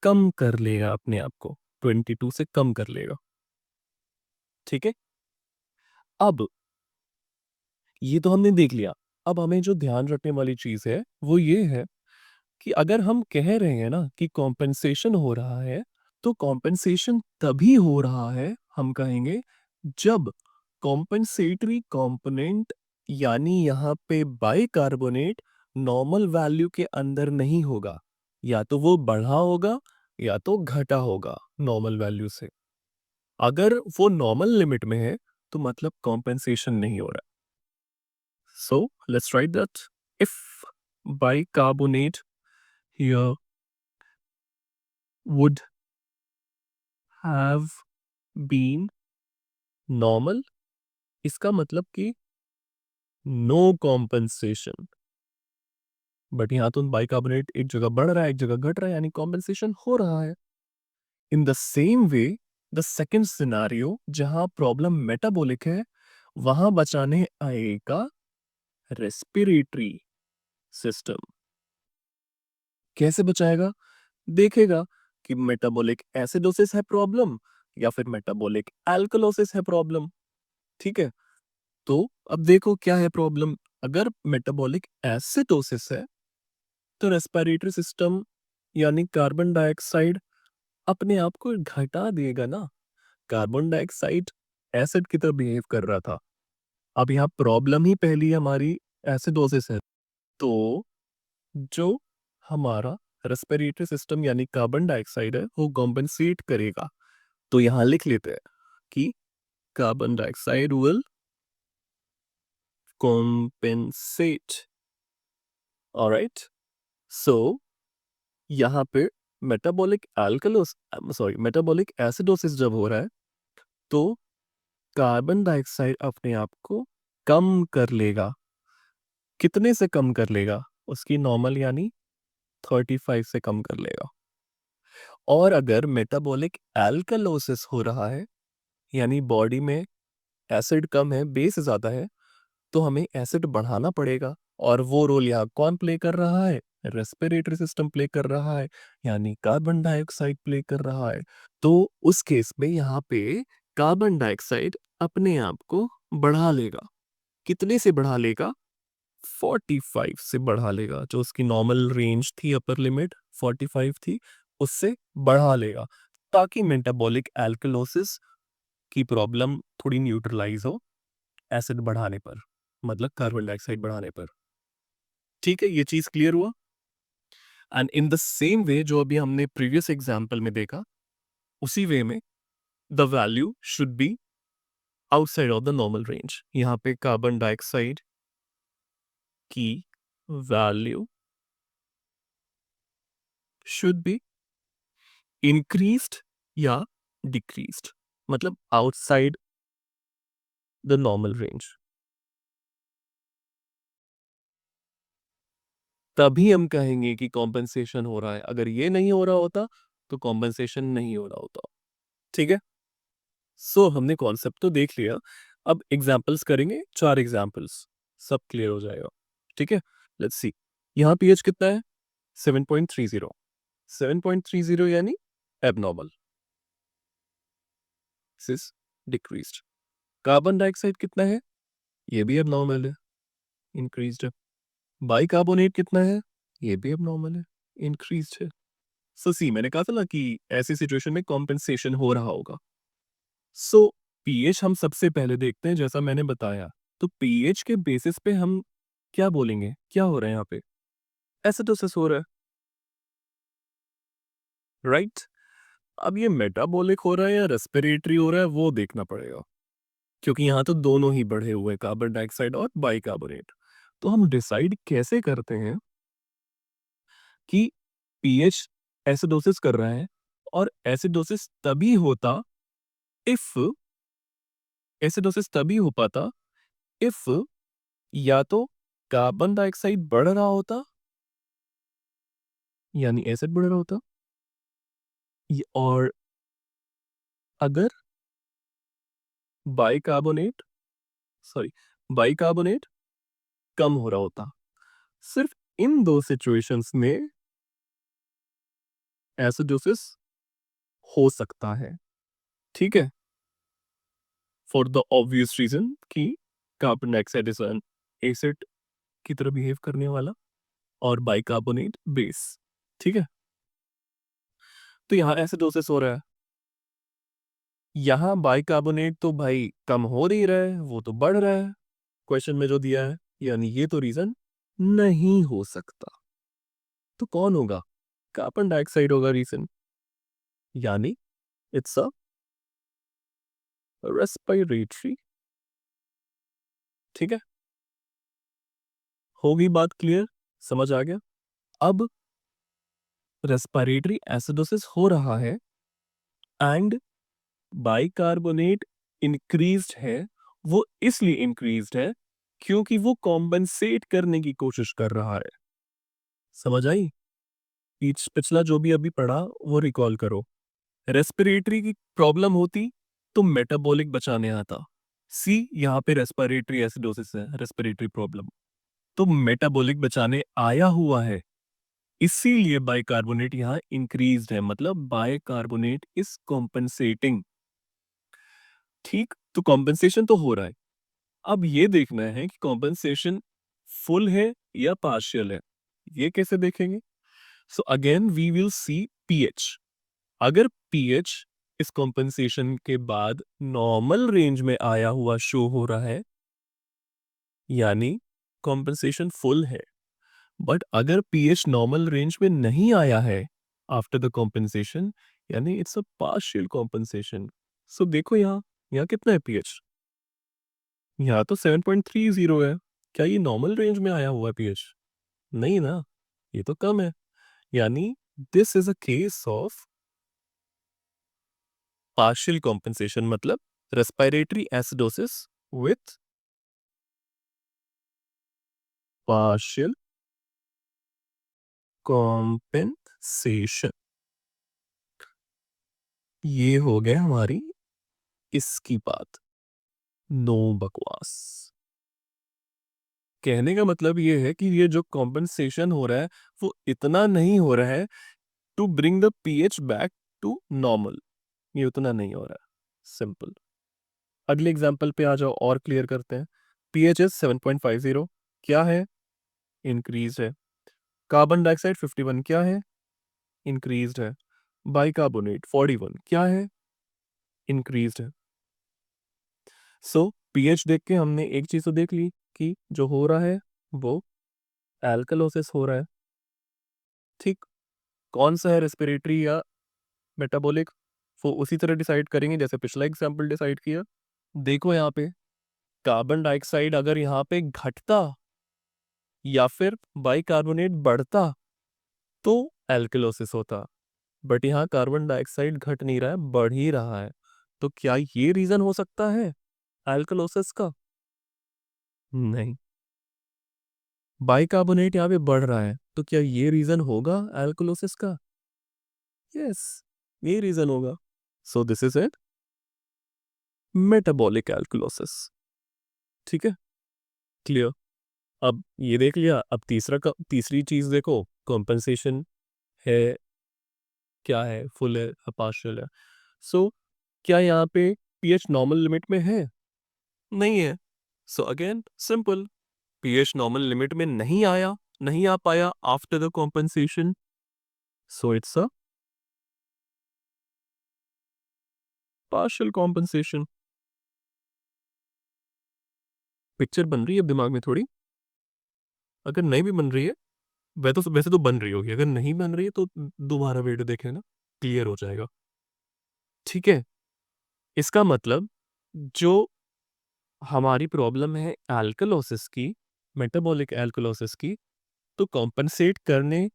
कम कर लेगा अपने आप को, 22 से कम कर लेगा। ठीक है, अब ये तो हमने देख लिया। अब हमें जो ध्यान रखने वाली चीज है वो ये है कि अगर हम कह रहे हैं ना कि कॉम्पेंसेशन हो रहा है, तो कॉम्पेंसेशन तभी हो रहा है, हम कहेंगे, जब कॉम्पेंसेटरी कंपोनेंट यानी यहाँ पे बाइकार्बोनेट नॉर्मल वैल्यू के अंदर नहीं होगा, या तो वो बढ़ा होगा या तो घटा होगा नॉर्मल वैल्यू से। अगर वो नॉर्मल लिमिट में है तो मतलब कॉम्पेंसेशन नहीं हो रहा। So let's write that, if bicarbonate here would have been normal, इसका मतलब कि नो कॉम्पेंसेशन। बट यहाँ तो बाइकार्बोनेट एक जगह बढ़ रहा है एक जगह घट रहा है, यानी कॉम्पेंसेशन हो रहा है। In the same way, the second scenario जहां प्रॉब्लम मेटाबॉलिक है, वहां बचाने आएगा रेस्पिरेटरी सिस्टम। कैसे बचाएगा? देखेगा कि मेटाबॉलिक एसिडोसिस है प्रॉब्लम या फिर मेटाबॉलिक अल्कलोसिस है प्रॉब्लम। ठीक है, तो अब देखो क्या है प्रॉब्लम। अगर मेटाबॉलिक एसिडोसिस है तो रेस्पिरेटरी सिस्टम यानी कार्बन डाइऑक्साइड अपने आप को घटा देगा ना। कार्बन डाइऑक्साइड एसिड की तरह बिहेव कर रहा था, अब यहाँ प्रॉब्लम ही पहली हमारी एसिडोसिस है। तो जो हमारा रेस्पिरेटरी सिस्टम यानी कार्बन डाइऑक्साइड है वो कॉम्पेंसेट करेगा। तो यहाँ लिख लेते हैं कि carbon dioxide will compensate. Alright, so यहाँ पे metabolic alkalosis sorry metabolic acidosis जब हो रहा है तो कार्बन डाइऑक्साइड अपने आप को कम कर लेगा। कितने से कम कर लेगा? उसकी नॉर्मल यानी 35 से कम कर लेगा। और अगर मेटाबॉलिक अल्कलोसिस हो रहा है यानी बॉडी में एसिड कम है, बेस ज़्यादा है, तो हमें एसिड बढ़ाना पड़ेगा। और वो रोल यहाँ कौन प्ले कर रहा है? रेस्पिरेटरी सिस्टम प्ले कर रहा है, यानी कार्बन डाइऑक्साइड प्ले कर रहा है। तो उस केस में यहाँ पे कार्बन डाइऑक्साइड अपने आप को बढ़ा लेगा। कितने से बढ़ा लेगा? 45 से बढ़ा लेगा। जो उसकी नॉर्मल रेंज थी, अपर लिमिट 45 थी, उससे बढ़ा लेगा ताकि मेटाबॉलिक एल्कलोसिस की प्रॉब्लम थोड़ी न्यूट्रलाइज हो एसिड बढ़ाने पर, मतलब कार्बन डाइऑक्साइड बढ़ाने पर। ठीक है, ये चीज क्लियर हुआ। And in the same way जो अभी हमने प्रीवियस एग्जांपल में देखा, उसी वे में the value should be outside of the normal range. यहाँ पे कार्बन डाइऑक्साइड की वैल्यू शुड बी इंक्रीज्ड या डिक्रीज्ड, मतलब आउटसाइड द नॉर्मल रेंज। तभी हम कहेंगे कि कॉम्पेंसेशन हो रहा है। अगर ये नहीं हो रहा होता तो कॉम्पेंसेशन नहीं हो रहा होता। ठीक है, सो हमने कॉन्सेप्ट तो देख लिया। अब एग्जाम्पल्स करेंगे, 4 एग्जाम्पल्स, सब क्लियर हो जाएगा। ठीक है, लेट्स सी। यहाँ पीएच कितना है? 7.30। 7.30 यानी एबनॉर्मल, सिस डिक्रीज्ड। कार्बन डाइऑक्साइड कितना है? ये भी एबनॉर्मल है, इंक्रीज्ड है। बाइकार्बोनेट कितना है? ये भी एबनॉर्मल है, इंक्रीज्ड है। सो सी, मैंने कहा था ना कि ऐसी सिचुएशन में कॉम्पेंसेशन हो रहा होगा। सो पीएच हम सबसे पहले देखते हैं, जैसा मैंने बताया। तो पीएच के बेसिस पे हम क्या बोलेंगे, क्या हो रहा है यहाँ पे? एसिडोसिस हो रहा है, राइट? अब ये मेटाबॉलिक हो रहा है या रेस्पिरेटरी हो रहा है वो देखना पड़ेगा, क्योंकि यहाँ तो दोनों ही बढ़े हुए हैं, कार्बन डाइऑक्साइड और बाइकार्बोनेट। तो हम डिसाइड कैसे करते हैं कि पीएच एसिडोसिस कर रहा है? और एसिडोसिस तभी होता इफ एसिडोसिस तभी हो पाता इफ या तो कार्बन डाइऑक्साइड बढ़ रहा होता यानी एसिड बढ़ रहा होता, और अगर बाइकार्बोनेट सॉरी बाइकार्बोनेट कम हो रहा होता। सिर्फ इन दो सिचुएशंस में एसिडोसिस हो सकता है। ठीक है, फॉर द ऑब्वियस रीजन कि carbon dioxide is an acid की तरह बिहेव करने वाला और बाइकार्बोनेट बेस। ठीक है, तो यहाँ एसिडोसिस हो रहा है। यहाँ बाइकार्बोनेट तो भाई कम हो नहीं रहा है, वो तो बढ़ रहा है क्वेश्चन में जो दिया है, यानी ये तो रीजन नहीं हो सकता। तो कौन होगा? कार्बन डाइऑक्साइड होगा रीजन, यानी इट्स अ रेस्पिरेटरी। ठीक है, होगी बात क्लियर, समझ आ गया? अब रेस्पिरेटरी एसिडोसिस हो रहा है एंड बाइकार्बोनेट इंक्रीज्ड है। वो इसलिए इंक्रीज्ड है क्योंकि वो कॉम्पेंसेट करने की कोशिश कर रहा है। समझ आई? पिछला जो भी अभी पढ़ा वो रिकॉल करो। रेस्पिरेटरी की प्रॉब्लम होती तो मेटाबॉलिक बचाने आता। सी यहाँ पे रेस्पिरेटरी एसिडोसिस है, रेस्पिरेटरी प्रॉब्लम, तो मेटाबॉलिक बचाने आया हुआ है, इसीलिए बाइकार्बोनेट यहाँ इंक्रीज्ड है, मतलब बाइकार्बोनेट इज कॉम्पेंसेटिंग। ठीक, तो कॉम्पेंसेशन तो हो रहा है। अब ये देखना है कि कॉम्पेंसेशन फुल है या पार्शियल है। ये कैसे देखेंगे? So again we will see pH. अगर पीएच इस कॉम्पेंसेशन के बाद नॉर्मल रेंज में आया हुआ शो हो रहा है, यानी कॉम्पेंसेशन फुल है। बट अगर पीएच नॉर्मल रेंज में नहीं आया है आफ्टर द कॉम्पेंसेशन, यानी इट्स अ पार्शियल कॉम्पेंसेशन। सो देखो यहाँ, यहाँ कितना है पीएच? यहाँ तो 7.30 है। क्या ये नॉर्मल रेंज में आया हुआ है पीएच? नहीं ना, ये तो कम है। यानी this is a case of partial compensation, मतलब respiratory acidosis with partial compensation. ये हो गया हमारी इसकी बात। नो बकवास। कहने का मतलब ये है कि ये जो कॉम्पेंसेशन हो रहा है वो इतना नहीं हो रहा है to bring the pH back to normal. ये उतना नहीं हो रहा है, सिंपल। अगले एग्जांपल पे आ जाओ और क्लियर करते हैं। पीएच इज 7.50, क्या है? इंक्रीज है। कार्बन डाइऑक्साइड 51 क्या है? इंक्रीज्ड है। बाइकार्बोनेट 41 क्या है? इंक्रीज्ड है। सो पीएच देख के हमने एक चीज तो देख ली कि जो हो रहा है वो एल्कलोसिस हो रहा है। ठीक, कौन सा है, रेस्पिरेटरी या मेटाबॉलिक, वो उसी तरह डिसाइड करेंगे जैसे पिछला एग्जाम्पल डिसाइड किया। देखो यहाँ पे कार्बन डाइऑक्साइड अगर यहाँ पे घटता या फिर बाइकार्बोनेट बढ़ता तो एल्कलोसिस होता। बट यहाँ कार्बन डाइऑक्साइड घट नहीं रहा है, बढ़ ही रहा है। तो क्या ये रीजन हो सकता है एल्कलोसिस का? नहीं। बाइकार्बोनेट यहाँ पे बढ़ रहा है, तो क्या ये रीजन होगा एल्कलोसिस का? यस, ये रीजन होगा। So this is it, metabolic alkalosis. ठीक है, क्लियर। अब ये देख लिया, अब तीसरी चीज देखो, कॉम्पेंसेशन है, क्या है, फुल है, पार्शियल है। सो क्या यहाँ पे पीएच नॉर्मल लिमिट में है? नहीं है। So again simple, pH normal limit में नहीं आ पाया after the compensation, so it's a partial compensation. Picture बन रही है अब दिमाग में थोड़ी? अगर नहीं भी बन रही है, वैसे तो बन रही होगी, अगर नहीं बन रही है तो दोबारा वीडियो देख लेना, क्लियर हो जाएगा। ठीक है, इसका मतलब जो हमारी प्रॉब्लम है एल्कलोसिस की, मेटाबॉलिक एल्कलोसिस की, तो कॉम्पनसेट करने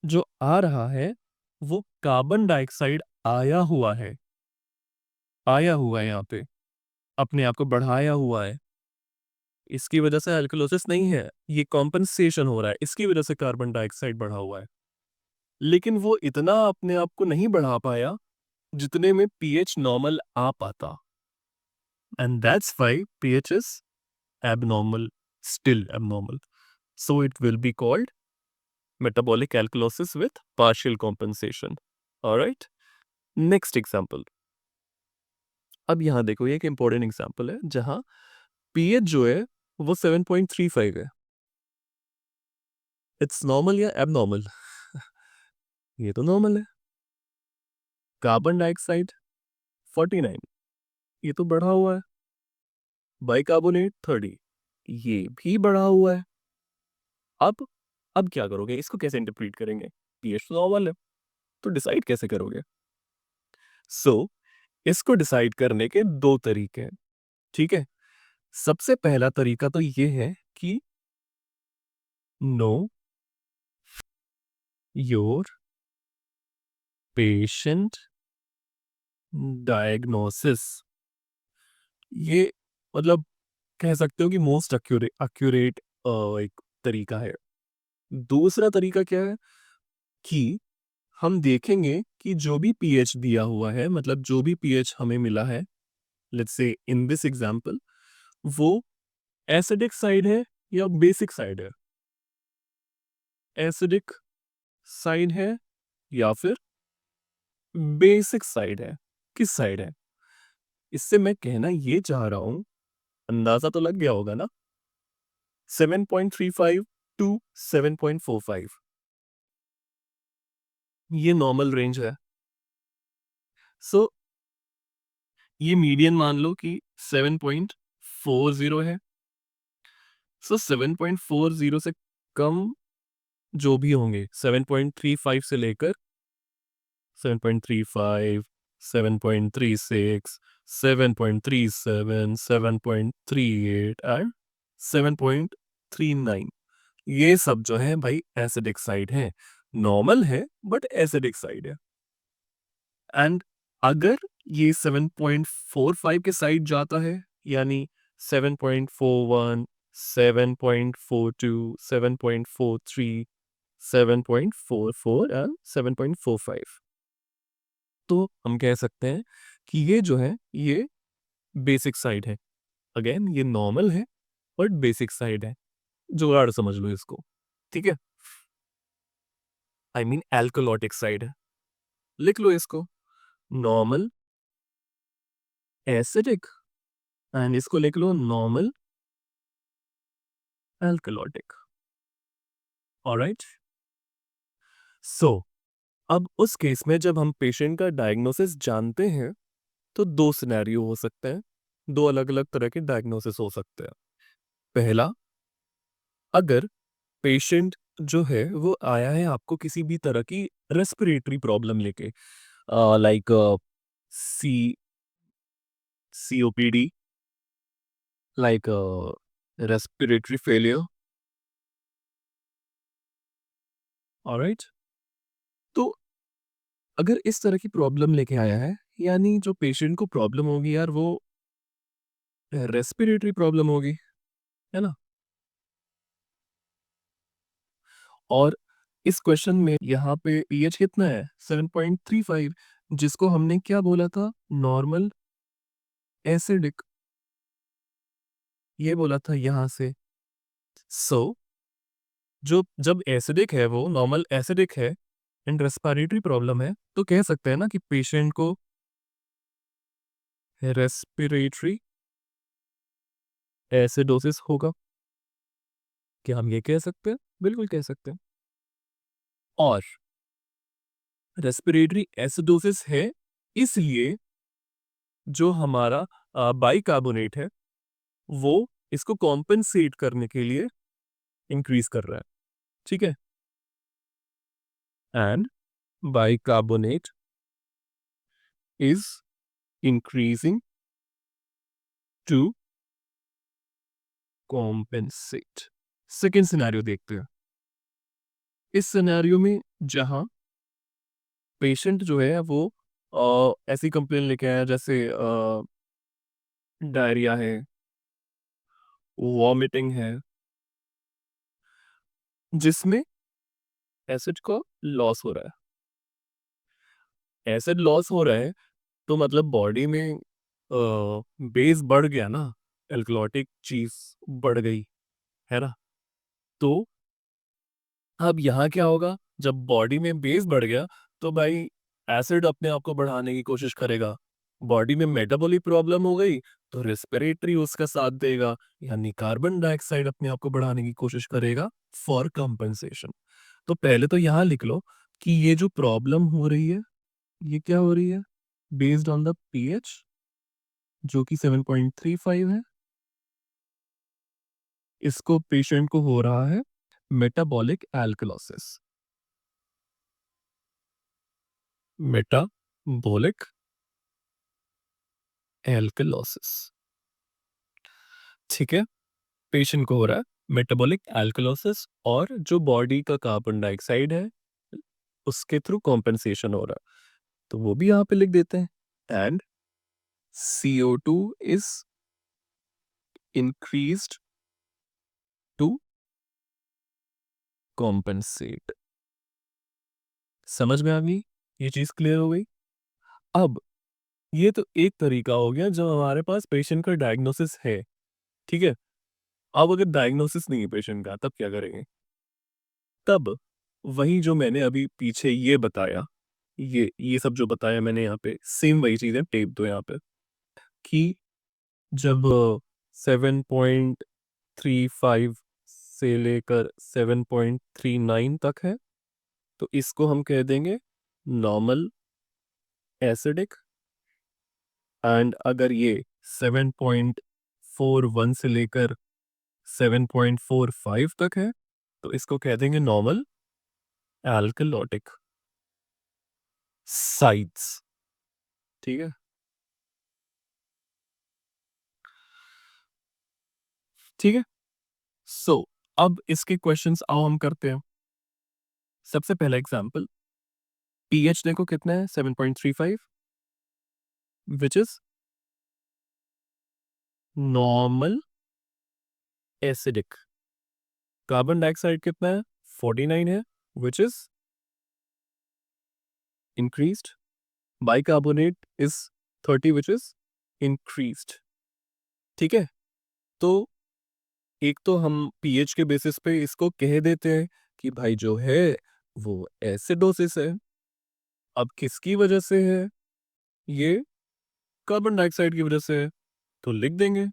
जो आ रहा है वो कार्बन डाइऑक्साइड आया हुआ है यहाँ पे, अपने आप को बढ़ाया हुआ है। इसकी वजह से एल्कलोसिस नहीं है, ये कॉम्पनसेशन हो रहा है, इसकी वजह से कार्बन डाइऑक्साइड बढ़ा हुआ है। लेकिन वो इतना अपने आप को नहीं बढ़ा पाया जितने में पीएच नॉर्मल आ पाता, and that's why pH is abnormal, still abnormal. So it will be called metabolic alkalosis with partial compensation. Alright? Next example. अब यहाँ देखो, ये एक इंपॉर्टेंट एग्जाम्पल है जहां पीएच जो है वो 7.35 है। इट्स नॉर्मल या एबनॉर्मल? ये तो नॉर्मल है। कार्बन डाइऑक्साइड 49, ये तो बढ़ा हुआ है। बाइकार्बोनेट 30, ये भी बढ़ा हुआ है। अब अब क्या करोगे, इसको कैसे इंटरप्रीट करेंगे? पीएच तो नॉर्मल है, तो डिसाइड कैसे करोगे? सो इसको डिसाइड करने के दो तरीके हैं। ठीक है, सबसे पहला तरीका तो ये है कि नो योर पेशेंट डायग्नोसिस। ये मतलब कह सकते हो कि मोस्ट एक्यूरेट एक तरीका है। दूसरा तरीका क्या है कि हम देखेंगे कि जो भी पीएच दिया हुआ है, मतलब जो भी पीएच हमें मिला है, let's say in this example, वो एसिडिक साइड है या बेसिक साइड है। एसिडिक साइड है या फिर बेसिक साइड है, किस साइड है? इससे मैं कहना ये चाह रहा हूं, अंदाजा तो लग गया होगा ना। 7.35 टू 7.45 ये नॉर्मल रेंज है। सो ये मीडियन मान लो कि 7.40 है। सो 7.40 से कम जो भी होंगे, 7.35 से लेकर 7.35, 7.36, 7.37, 7.38 एंड 7.39, ये सब जो है भाई एसिडिक साइड है। नॉर्मल है बट एसिडिक साइड है। एंड अगर ये 7.45 के साइड जाता है, यानी 7.41, 7.42, 7.43, 7.44 एंड 7.45, तो हम कह सकते हैं कि ये जो है ये बेसिक साइड है। अगेन ये नॉर्मल है बट बेसिक साइड है। जुगाड़ समझ लो इसको, ठीक है। आई मीन एल्कोलॉटिक साइड है। लिख लो इसको, नॉर्मल एसिडिक, एंड इसको लिख लो नॉर्मल एल्कोलॉटिक। ऑलराइट। सो अब उस केस में जब हम पेशेंट का डायग्नोसिस जानते हैं, तो दो सिनेरियो हो सकते हैं, दो अलग अलग तरह के डायग्नोसिस हो सकते हैं। पहला, अगर पेशेंट जो है वो आया है आपको किसी भी तरह की रेस्पिरेटरी प्रॉब्लम लेके, like C COPD, like respiratory failure. Alright. तो अगर इस तरह की प्रॉब्लम लेके आया है, यानी जो पेशेंट को प्रॉब्लम होगी यार वो रेस्पिरेटरी प्रॉब्लम होगी, है ना। और इस क्वेश्चन में यहाँ पे पीएच कितना है, 7.35, जिसको हमने क्या बोला था, नॉर्मल एसिडिक, ये बोला था यहाँ से। सो जो जब एसिडिक है, वो नॉर्मल एसिडिक है एंड रेस्पिरेटरी प्रॉब्लम है, तो कह सकते हैं ना कि पेशेंट को रेस्पिरेटरी एसिडोसिस होगा। क्या हम ये कह सकते हैं? बिल्कुल कह सकते हैं। और रेस्पिरेटरी एसिडोसिस है इसलिए जो हमारा बाइकार्बोनेट है वो इसको कॉम्पेंसेट करने के लिए इंक्रीज कर रहा है, ठीक है। And bicarbonate is increasing to compensate. Second scenario देखते हैं। इस सिनेरियो में जहां पेशेंट जो है वो ऐसी कंप्लेन लेके आया, जैसे डायरिया है, वॉमिटिंग है, जिसमें एसिड का लॉस हो रहा है। एसिड लॉस हो रहा है तो मतलब बॉडी में बेस बढ़ गया ना, एल्कलॉटिक चीज बढ़ गई, है ना। तो अब यहाँ क्या होगा, जब बॉडी में बेस बढ़ गया तो भाई एसिड अपने आप को बढ़ाने की कोशिश करेगा। बॉडी में मेटाबॉलिक प्रॉब्लम हो गई तो रेस्पिरेटरी उसका साथ देगा, यानी कार्बन डाइऑक्साइड अपने आप को बढ़ाने की कोशिश करेगा फॉर कंपनसेशन। तो पहले तो यहाँ लिख लो कि ये जो प्रॉब्लम हो रही है ये क्या हो रही है, बेस्ड ऑन द पीएच जो कि 7.35 है, इसको पेशेंट को हो रहा है मेटाबॉलिक एल्कलोसिस। मेटाबॉलिक एल्कलोसिस, ठीक है। पेशेंट को हो रहा है मेटाबॉलिक एल्कलोसिस, और जो बॉडी का कार्बन डाइऑक्साइड है उसके थ्रू कॉम्पेंसेशन हो रहा है, तो वो भी यहाँ पे लिख देते हैं। And CO2 is increased to compensate. समझ में आ गई? ये चीज़ क्लियर हो गई? अब ये तो एक तरीका हो गया जब हमारे पास पेशेंट का डायग्नोसिस है, ठीक है? अब अगर डायग्नोसिस नहीं है पेशेंट का तब क्या करेंगे? तब वही जो मैंने अभी पीछे ये बताया, ये सब जो बताया मैंने यहाँ पे सेम वही चीज़ है, टेप दो यहाँ पे कि जब 7.35 से लेकर 7.39 तक है, तो इसको हम कह देंगे नॉर्मल एसिडिक एंड अगर ये 7.41 से लेकर 7.45 तक है, तो इसको कह देंगे नॉर्मल एल्कलॉटिक साइड्स, ठीक है? ठीक है? सो अब इसके क्वेश्चंस आओ हम करते हैं। सबसे पहला एग्जांपल पीएच देखो कितना है 7.35 which is normal acidic. Carbon dioxide कितना है 49 है which is increased. Bicarbonate is 30 which is increased. ठीक है? तो एक तो हम पीएच के बेसिस पे इसको कह देते हैं कि भाई जो है वो एसिडोसिस है। अब किसकी वजह से है? ये कार्बन डाइऑक्साइड की वजह से है, तो लिख देंगे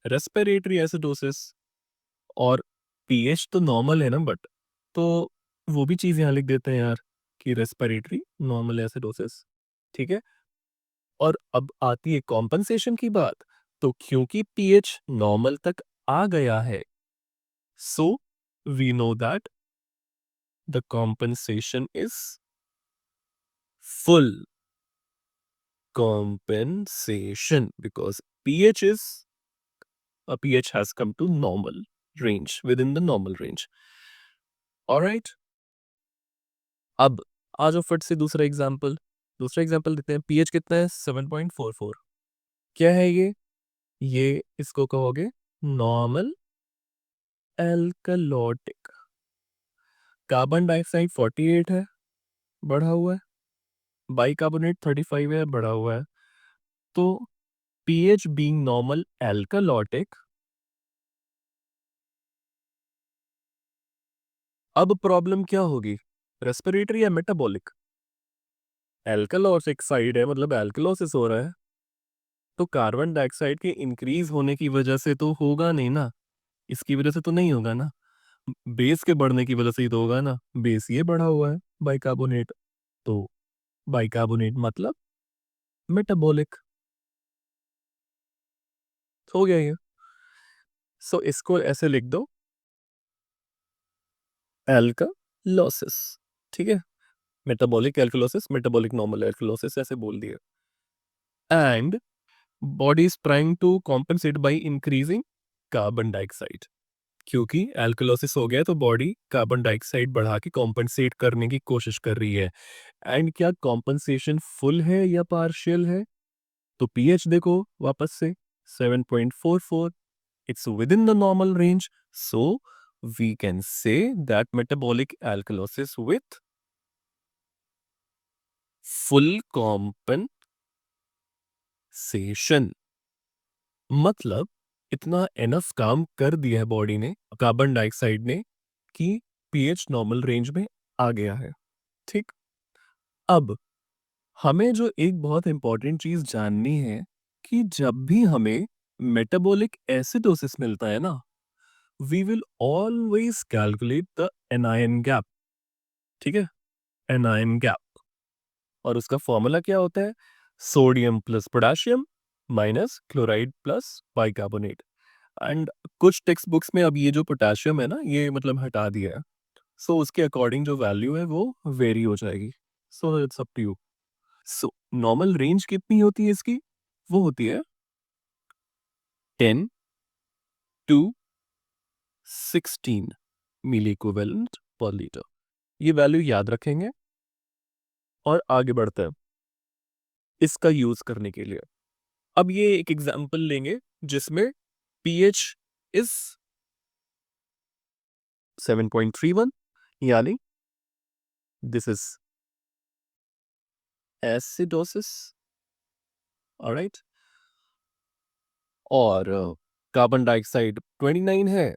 रेस्पिरेटरी एसिडोसिस। और पीएच तो नॉर्मल है ना, बट तो वो भी चीज़ यहाँ लिख देते हैं यार कि रेस्पिरेटरी नॉर्मल एसिडोसिस। ठीक है? और अब आती है कॉम्पनसेशन की बात। तो क्योंकि पीएच नॉर्मल तक आ गया है, so we know that the compensation is full compensation because pH has come to normal range, within the normal range. All right. अब आ जाओ फट से दूसरा एग्जांपल देते हैं। पीएच कितना है 7.44। क्या है ये इसको कहोगे नॉर्मल एल्कलॉटिक। कार्बन डाइऑक्साइड 48 है, बढ़ा हुआ है। बाइकार्बोनेट 35 है, बढ़ा हुआ है। तो पीएच बीइंग नॉर्मल एल्कलॉटिक, अब प्रॉब्लम क्या होगी? रेस्पिरेटरी या मेटाबॉलिक? एल्कलॉसिक साइड है, मतलब एल्कलोसिस हो रहा है। तो कार्बन डाइऑक्साइड के इंक्रीज होने की वजह से तो होगा नहीं ना, इसकी वजह से तो नहीं होगा ना। बेस के बढ़ने की वजह से ही तो होगा ना। बेस ये बढ़ा हुआ है बाइकार्बोनेट, तो बाइकार्बोनेट मतलब मेटाबॉलिक हो गया ये। सो इसको ऐसे लिख दो एल्कलोसिस। ठीक है? Metabolic alkalosis, metabolic normal alkalosis ऐसे बोल दिया। And body is trying to compensate by increasing carbon dioxide. क्योंकि एल्कलोसिस हो गया है, तो बॉडी कार्बन डाइऑक्साइड बढ़ा के कॉम्पेंसेट करने की कोशिश कर रही है। एंड क्या कॉम्पेंसेशन फुल है या पार्शियल है? तो पीएच देखो वापस से 7.44, it's within the normal range, so we can say that metabolic alkalosis with full compensation. मतलब इतना एनफ काम कर दिया है बॉडी ने, कार्बन डाइऑक्साइड ने, कि पीएच नॉर्मल रेंज में आ गया है। ठीक? अब हमें जो एक बहुत इंपॉर्टेंट चीज जाननी है कि जब भी हमें मेटाबॉलिक एसिडोसिस मिलता है ना, we will always calculate the anion gap. ठीक है? Anion gap. और उसका फॉर्मूला क्या होता है? Sodium plus potassium minus chloride plus bicarbonate. And कुछ टेक्स्ट बुक्स में अब ये जो पोटेशियम है ना, ये मतलब हटा दिया है। सो उसके अकॉर्डिंग जो वैल्यू है वो वेरी हो जाएगी। So it's up to you. So normal range कितनी होती है इसकी? वो होती है 10 to 16 milli equivalent per litre. ये वैल्यू याद रखेंगे और आगे बढ़ते हैं इसका यूज करने के लिए। अब ये एक एग्जांपल लेंगे जिसमें पीएच इज 7.31, यानी दिस इज एसिडोसिस, ऑलराइट। और कार्बन डाइऑक्साइड 29 है,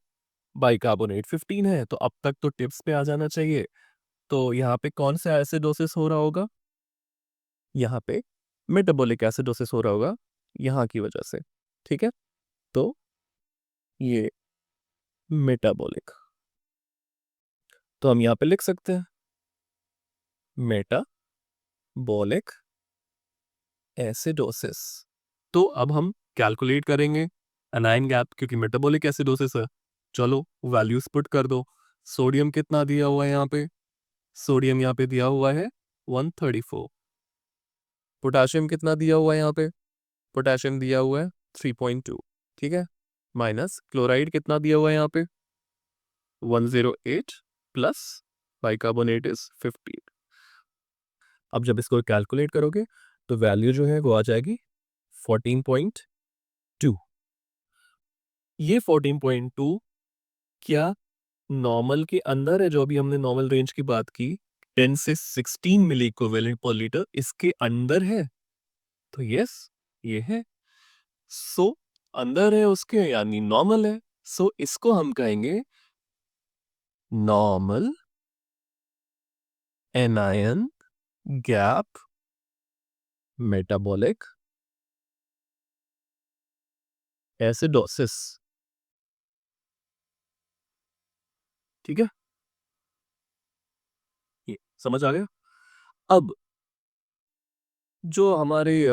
बाइकार्बोनेट 15 है, तो अब तक तो टिप्स पे आ जाना चाहिए। तो यहाँ पे कौन सा एसिडोसिस हो रहा होगा? यहाँ पे मेटाबॉलिक एसिडोसिस हो रहा होगा, यहाँ की वजह से। ठीक है, तो ये मेटाबॉलिक, तो हम यहाँ पे लिख सकते हैं मेटाबॉलिक एसिडोसिस। तो अब हम कैलकुलेट करेंगे एनाइन गैप, क्योंकि मेटाबॉलिक एसिडोसिस है। चलो वैल्यूज पुट कर दो। सोडियम कितना दिया हुआ है यहाँ पे? सोडियम यहाँ पे दिया हुआ है 134। पोटाशियम कितना दिया हुआ है यहाँ पे? पोटाशियम दिया हुआ है 3.2। ठीक है, माइनस क्लोराइड कितना दिया हुआ है यहाँ पे? 108 प्लस बाइकार्बोनेट इज 15। अब जब इसको कैलकुलेट करोगे तो वैल्यू जो है वो आ जाएगी 14.2। ये 14.2 क्या नॉर्मल के अंदर है? जो अभी हमने नॉर्मल रेंज की बात की, 10 से 16 मिली इक्विवेलेंट पर लीटर, इसके अंदर है। तो यस, ये है। सो अंदर है उसके, यानी नॉर्मल है। सो इसको हम कहेंगे normal anion gap metabolic acidosis. ठीक है, ये समझ आ गया। अब जो हमारे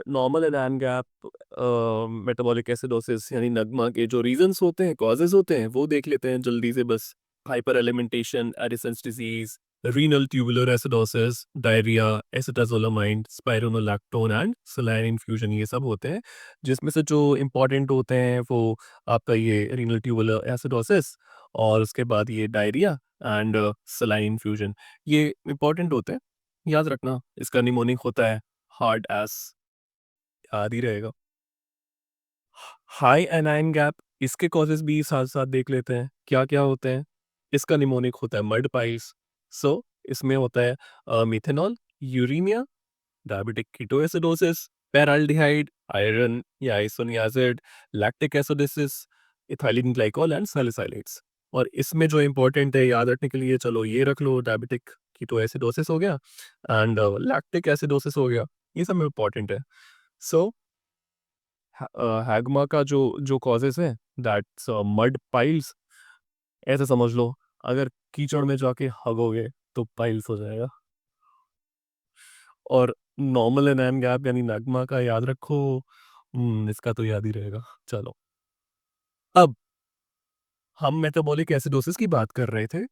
normal anion gap metabolic acidosis यानी नगमा के जो रीजंस होते हैं, कॉजेज होते हैं, वो देख लेते हैं जल्दी से बस। Hyper alimentation, Addison's disease, renal tubular acidosis, diarrhoea, acetazolamide, spironolactone and saline infusion, ये सब होते हैं। जिसमें से जो इंपॉर्टेंट होते हैं वो आपका ये रीनल ट्यूबुलर एसिडोसिस, और उसके बाद ये डायरिया एंड सलाइन इन्फ्यूजन, ये इंपॉर्टेंट होते हैं। याद रखना, इसका निमोनिक होता है हार्ड एस, याद ही रहेगा। हाई एनाइन गैप, इसके कॉजेज भी साथ साथ देख लेते हैं क्या क्या होते हैं। इसका निमोनिक होता है मड पाइल्स। सो इसमें होता है methanol, uraemia, diabetic ketoacidosis, paraldehyde, iron या isoniazid, lactic acidosis, ethylene glycol and salicylates. और इसमें जो इंपॉर्टेंट है याद रखने के लिए, चलो ये रख लो, डायबिटिक कीटोएसिडोसिस हो गया एंड लैक्टिक एसिडोसिस हो गया, ये सब इंपॉर्टेंट है। सो हैगमा का जो जो कॉजेस है, दैट्स मड पाइल्स। ऐसे समझ लो, अगर कीचड़ में जाके हगोगे तो पाइल्स हो जाएगा। और नॉर्मल एनायन गैप यानी मैग्मा का याद रखो। इसका तो याद ही रहेगा। चलो, अब हम मेटाबॉलिक एसिडोसिस की बात कर रहे थे।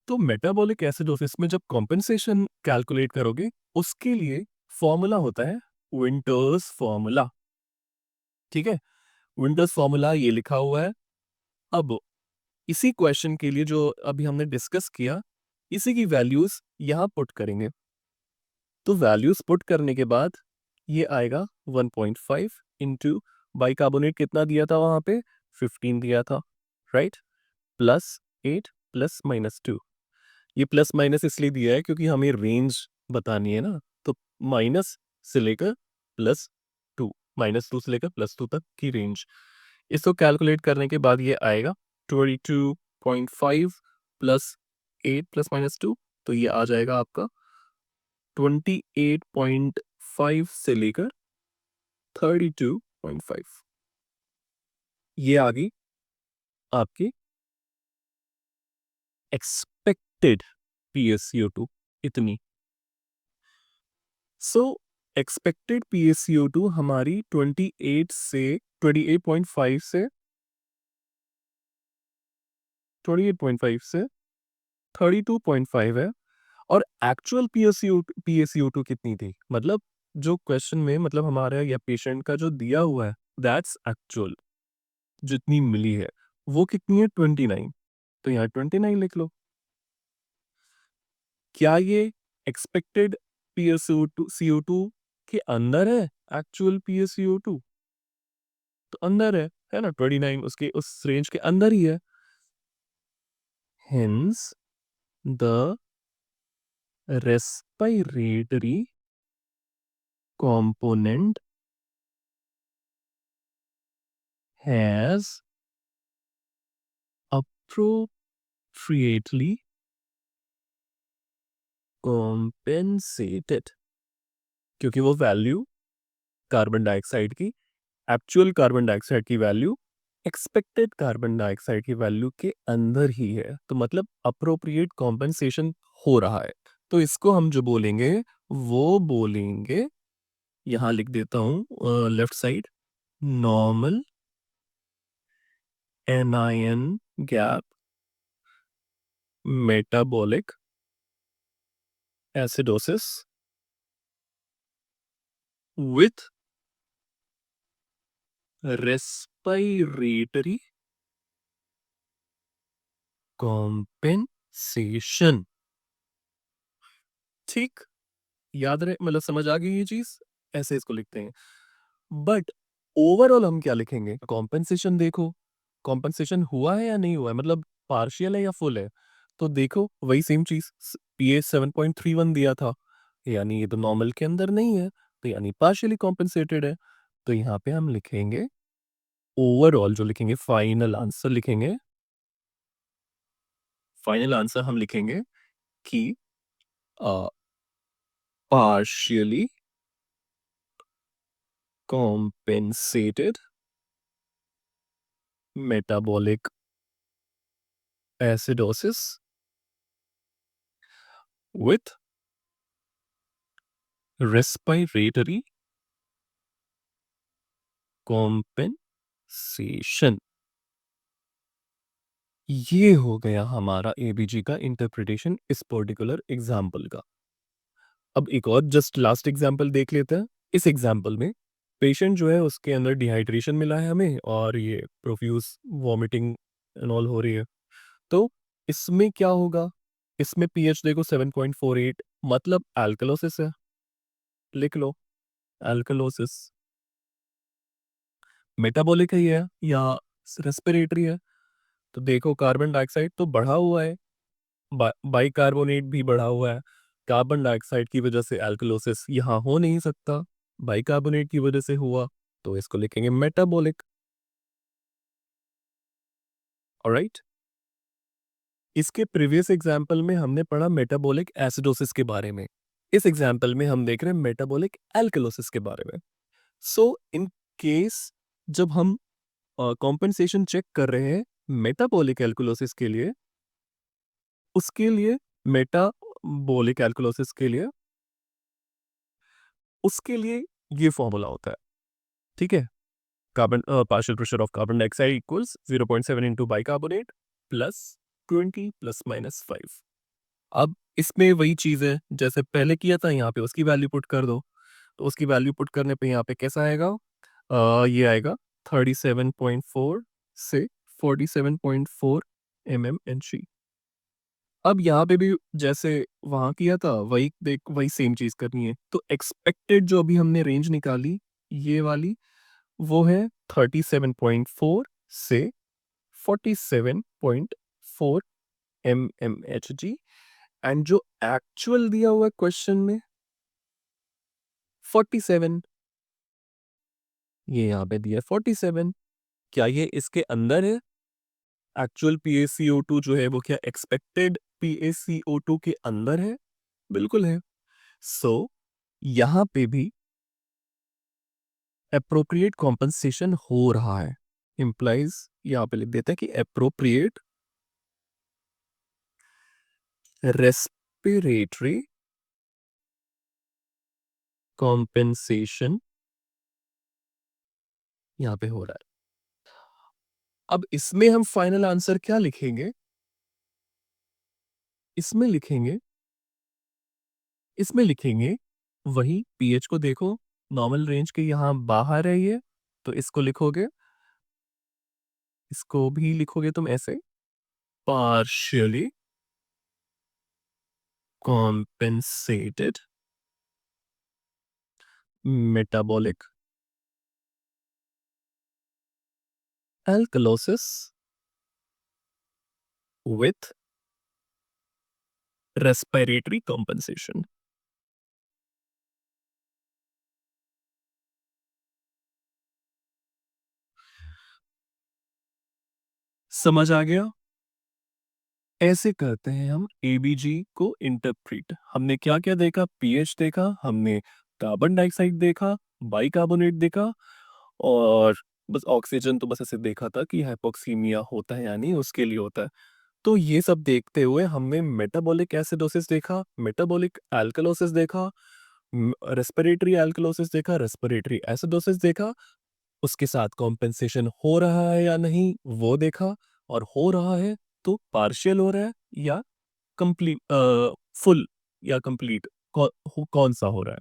तो मेटाबॉलिक एसिडोसिस में जब कॉम्पेंसेशन कैलकुलेट करोगे, उसके लिए फॉर्मूला होता है विंटर्स फॉर्मूला। ठीक है, विंटर्स फॉर्मूला ये लिखा हुआ है। अब इसी क्वेश्चन के लिए जो अभी हमने डिस्कस किया, इसी की वैल्यूज यहां पुट करेंगे। तो वैल्यूज पुट करने के बाद ये आएगा 1.5 इंटू बाइकार्बोनेट कितना दिया था वहां पे? 15 दिया था, राइट? Plus 8 plus minus 2। ये प्लस माइनस इसलिए दिया है क्योंकि हमें रेंज बतानी है ना। तो माइनस से लेकर प्लस 2, -2 से लेकर +2 तक की रेंज। इसको कैलकुलेट करने के बाद ये आएगा 22.5 प्लस 8 प्लस -2, तो ये आ जाएगा आपका 28.5 से लेकर 32.5। ये आ गई आपकी एक्सपेक्टेड PSCO2 इतनी। सो एक्सपेक्टेड PSCO2 हमारी 28 से 28.5 से 28.5 से 32.5 है। और एक्चुअल PSCO2 कितनी थी? मतलब जो क्वेश्चन में, मतलब हमारे या पेशेंट का जो दिया हुआ है, दैट्स एक्चुअल जितनी मिली है, वो कितनी है? 29। तो यहाँ 29 लिख लो। क्या ये एक्सपेक्टेड PSCO2 के अंदर है? एक्चुअल PSCO2 तो अंदर है ना? 29 उसके उस रेंज के अंदर ही है। Hence the respiratory component has appropriately compensated, क्योंकि वो वैल्यू कार्बन डाइऑक्साइड की, एक्चुअल कार्बन डाइऑक्साइड की वैल्यू एक्सपेक्टेड कार्बन डाइऑक्साइड की वैल्यू के अंदर ही है, तो मतलब अप्रोप्रिएट कॉम्पेंसेशन हो रहा है। तो इसको हम जो बोलेंगे वो बोलेंगे, यहां लिख देता हूं left side, normal anion gap metabolic acidosis with respiratory compensation. ठीक, याद रहे, मतलब समझ आ गई ये चीज, ऐसे इसको लिखते हैं। बट ओवरऑल हम क्या लिखेंगे, कॉम्पेंसेशन देखो, कॉम्पेंसेशन हुआ है या नहीं हुआ है, मतलब पार्शियल है या फुल है। तो देखो वही सेम चीज, पीएच 7.31 दिया था, यानी ये तो नॉर्मल के अंदर नहीं है, तो यानी पार्शियली कॉम्पेंसेटेड है। तो यहाँ पे हम लिखेंगे ओवरऑल, जो लिखेंगे फाइनल आंसर लिखेंगे, फाइनल आंसर हम लिखेंगे कि partially compensated metabolic acidosis with respiratory compensation। ये हो गया हमारा एबीजी का इंटरप्रिटेशन इस पर्टिकुलर एग्जाम्पल का। अब एक और जस्ट लास्ट एग्जाम्पल देख लेते हैं। इस एग्जाम्पल में पेशेंट जो है उसके अंदर डिहाइड्रेशन मिला है हमें, और ये प्रोफ्यूज वॉमिटिंग एंड ऑल हो रही है। तो इसमें क्या होगा, इसमें पीएच देखो 7.48, मतलब एल्कलोसिस है, लिख लो एल्कलोसिस। मेटाबॉलिक है ये या रेस्पिरेटरी है, तो देखो कार्बन डाइऑक्साइड तो बढ़ा हुआ है, बाइकार्बोनेट भी बढ़ा हुआ है। कार्बन डाइऑक्साइड की वजह से एल्कलोसिस यहाँ हो नहीं सकता, बाइकार्बोनेट की वजह से हुआ, तो इसको लिखेंगे मेटाबॉलिक। ऑलराइट, इसके प्रीवियस एग्जाम्पल में हमने पढ़ा मेटाबॉलिक एसिडोसिस के बारे में, इस एग्जाम्पल में हम देख रहे हैं मेटाबॉलिक एल्कलोसिस के बारे में। सो इन केस जब हम कॉम्पेंसेशन चेक कर रहे हैं मेटाबॉलिक एल्कलोसिस के लिए, उसके लिए मेटाबॉलिक एल्कलोसिस के लिए, उसके लिए ये फॉर्मूला होता है, ठीक है। Carbon partial pressure of carbon dioxide equals 0.7 into bicarbonate plus 20 plus minus 5। अब इसमें वही चीज है जैसे पहले किया था, यहाँ पे उसकी वैल्यू पुट कर दो, तो उसकी वैल्यू पुट करने पे यहाँ पे कैसा आएगा, ये आएगा 37.4 से 47.4 mmHg। अब यहाँ पे भी जैसे वहां किया था वही देख, वही सेम चीज करनी है। तो एक्सपेक्टेड जो अभी हमने रेंज निकाली ये वाली, वो है 37.4 से 47.4 mmHg, एंड जो एक्चुअल दिया हुआ क्वेश्चन में 47, ये यहाँ पे दिया है 47। क्या ये इसके अंदर है, एक्चुअल PaCO2 जो है वो क्या एक्सपेक्टेड PaCO2 के अंदर है, बिल्कुल है। सो यहाँ पे भी अप्रोप्रिएट कॉम्पनसेशन हो रहा है, इंप्लाइज यहाँ पे लिख देते हैं कि अप्रोप्रिएट रेस्पिरेटरी कॉम्पेंसेशन यहाँ पे हो रहा है। अब इसमें हम फाइनल आंसर क्या लिखेंगे, इसमें लिखेंगे, इसमें लिखेंगे वही पीएच को देखो, नॉर्मल रेंज के यहाँ बाहर है ये, तो इसको लिखोगे, इसको भी लिखोगे तुम ऐसे, partially compensated metabolic alkalosis with respiratory compensation. समझ आ गया? ऐसे करते हैं हम एबीजी को इंटरप्रेट। हमने क्या-क्या देखा? पीएच देखा, हमने कार्बन डाइऑक्साइड देखा, बाइकार्बोनेट देखा और बस ऑक्सीजन तो बस ऐसे देखा था कि हाइपोक्सीमिया होता है या नहीं, उसके लिए होता है। तो ये सब देखते हुए हमने मेटाबॉलिक एसिडोसिस देखा, मेटाबॉलिक अल्कलोसिस देखा, रेस्पिरेटरी अल्कलोसिस देखा, रेस्पिरेटरी एसिडोसिस देखा, उसके साथ कॉम्पेंसेशन हो रहा है या नहीं वो देखा, और हो रहा है तो पार्शियल हो रहा है या कंप्लीट, फुल या कंप्लीट, कौन सा हो रहा है।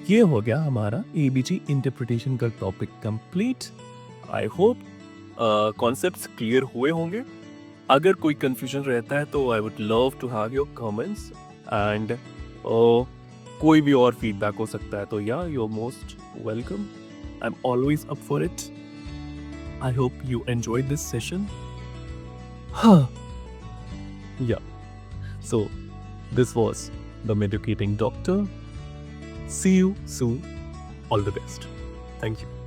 ये हो गया हमारा एबीजी इंटरप्रिटेशन का topic complete. I hope concepts clear हुए होंगे। अगर कोई कंफ्यूजन रहता है तो I would love to have your comments, and कोई भी और फीडबैक हो सकता है तो yeah you are most welcome. I am always up for it. I hope you enjoy this session. हाँ, yeah so this was the Medicating Doctor. See you soon. All the best. Thank you.